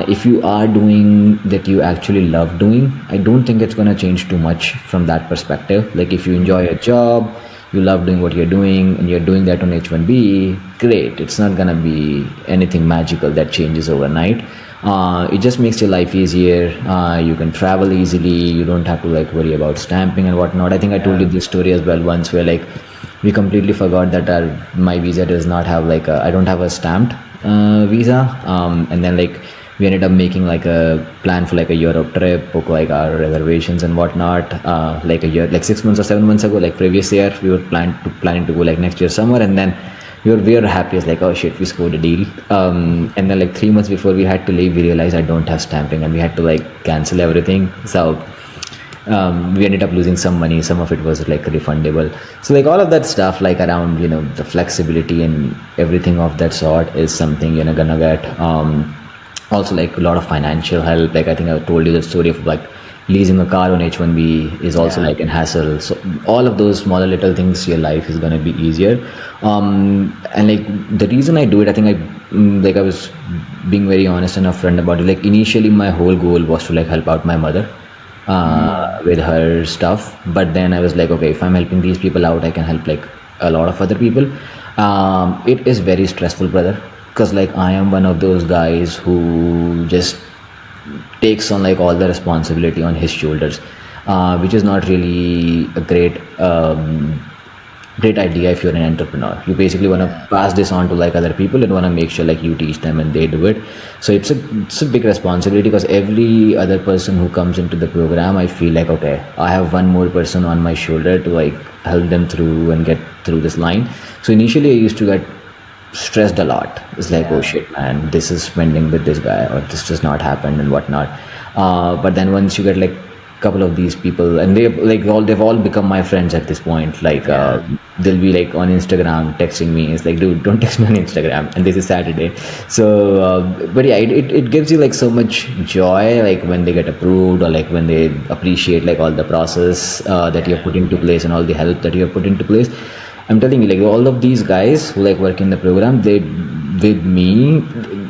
If you are doing that you actually love doing, I don't think it's gonna change too much from that perspective. Like if you enjoy your job, you love doing what you're doing, and you're doing that on H1B, great. It's not gonna be anything magical that changes overnight. It just makes your life easier. You can travel easily. You don't have to like worry about stamping and whatnot. I think I told you this story as well once, where like we completely forgot that my visa does not have like I don't have a stamped visa, and then like we ended up making like a plan for like a Europe trip, book like our reservations and whatnot, like a year, like 6 months or 7 months ago, like previous year we were planning to go like next year summer, and then we were happy. It's like, oh shit, we scored a deal. And then like 3 months before we had to leave, we realized I don't have stamping, and we had to like cancel everything. So we ended up losing some money. Some of it was like refundable. So like all of that stuff, like around the flexibility and everything of that sort, is something gonna get. Also like a lot of financial help. Like I think I told you the story of like leasing a car on H1B is also like an hassle. So all of those smaller little things, your life is gonna be easier. And like the reason I do it, I think like I was being very honest and upfront about it. Like initially, my whole goal was to like help out my mother with her stuff. But then I was like, okay, if I'm helping these people out, I can help like a lot of other people. It is very stressful, brother, because like I am one of those guys who just takes on like all the responsibility on his shoulders, which is not really a great idea if you're an entrepreneur. You basically want to pass this on to like other people and want to make sure like you teach them and they do it. So it's a big responsibility, because every other person who comes into the program, I feel like, okay, I have one more person on my shoulder to like help them through and get through this line. So initially I used to get stressed a lot. It's like, oh shit, man, this is spending with this guy, or this does not happen and whatnot. But then once you get like a couple of these people, and they've all become my friends at this point. Like they'll be like on Instagram texting me. It's like, dude, don't text me on Instagram, and this is Saturday. So but yeah, it gives you like so much joy, like when they get approved, or like when they appreciate like all the process that you have put into place and all the help that you have put into place. I'm telling you, like all of these guys who like work in the program, they with me,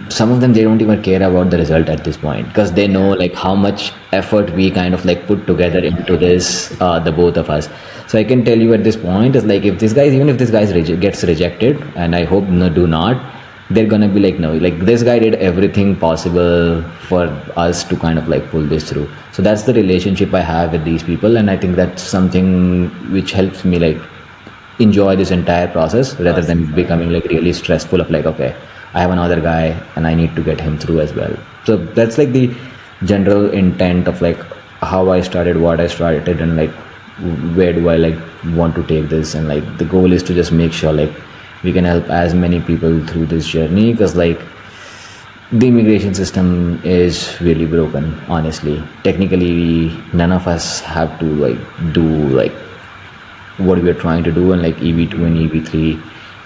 some of them, they don't even care about the result at this point, because they know like how much effort we kind of like put together into this, the both of us. So I can tell you at this point is like, even if this guy gets rejected, and I hope do not, they're gonna be like, no, like this guy did everything possible for us to kind of like pull this through. So that's the relationship I have with these people, and I think that's something which helps me like enjoy this entire process, rather than becoming like really stressful of like, okay, I have another guy and I need to get him through as well. So that's like the general intent of like how I started, what I started, and like where do I like want to take this. And like the goal is to just make sure like we can help as many people through this journey, because like the immigration system is really broken, honestly. Technically, none of us have to like do like what we are trying to do, and like EB2 and EB3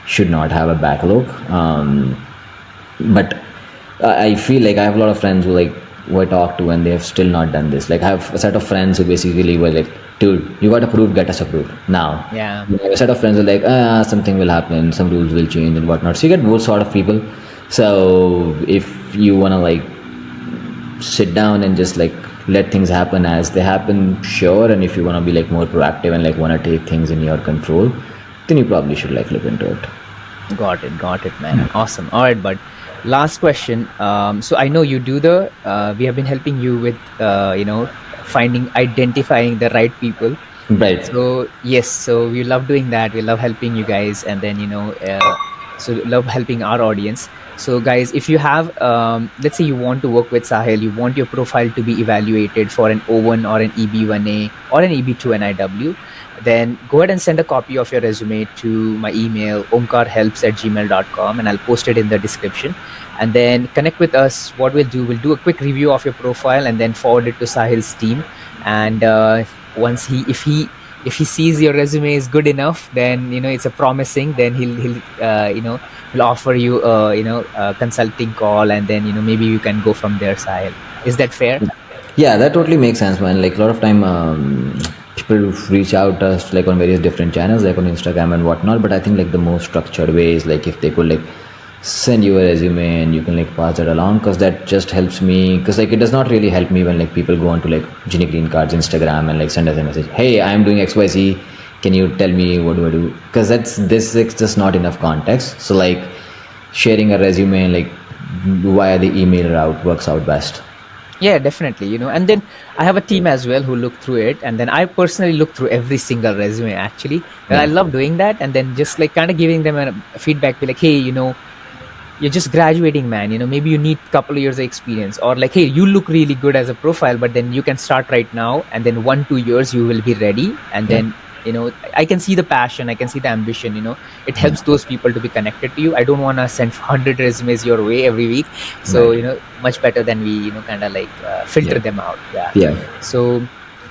should not have a backlog. But I feel like I have a lot of friends who I talk to, and they have still not done this. Like I have a set of friends who basically were like, dude, you got approved, get us approved now. Yeah. I have a set of friends who are like, something will happen, some rules will change and whatnot. So you get both sort of people. So if you want to like sit down and just like let things happen as they happen, sure. And if you want to be like more proactive and like want to take things in your control, then you probably should like look into it. Got it, man. Awesome. All right, but last question. So I know you do we have been helping you with, identifying the right people. Right. So yes, so we love doing that. We love helping you guys, and then so love helping our audience. So guys, if you have, let's say you want to work with Sahil, you want your profile to be evaluated for an O1 or an EB1A or an EB2 NIW, then go ahead and send a copy of your resume to my email, omkarhelps@gmail.com, and I'll post it in the description. And then connect with us. What we'll do a quick review of your profile and then forward it to Sahil's team. And once if he sees your resume is good enough, then it's a promising. Then he'll offer you a consulting call, and then maybe you can go from there, Sahil. Is that fair? Yeah, that totally makes sense, man. Like a lot of time, people reach out to us like on various different channels, like on Instagram and whatnot. But I think like the most structured way is like if they could like send you a resume and you can like pass it along, because that just helps me. Because like it does not really help me when like people go on to like Jinee Green Card's Instagram and like send us a message, hey, I'm doing XYZ, can you tell me what do I do? Because this is just not enough context. So like sharing a resume like via the email route works out best. Yeah, definitely. And then I have a team as well who look through it, and then I personally look through every single resume actually, and I love doing that. And then just like kind of giving them a feedback, be like, hey, you're just graduating, man, maybe you need a couple of years of experience, or like, hey, you look really good as a profile, but then you can start right now, and then 1-2 years you will be ready, and then I can see the passion, I can see the ambition. It helps those people to be connected to you. I don't want to send 100 resumes your way every week. So Right. much better than we kind of like filter Yeah. them out. Yeah. Yeah. So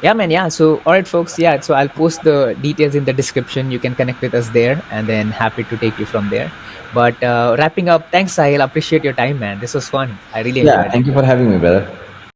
yeah, man. Yeah. So all right, folks. Yeah. So I'll post the details in the description. You can connect with us there, and then happy to take you from there. But wrapping up, thanks, Sahil. Appreciate your time, man. This was fun. I really Yeah. enjoyed it. Thank you for having me, brother.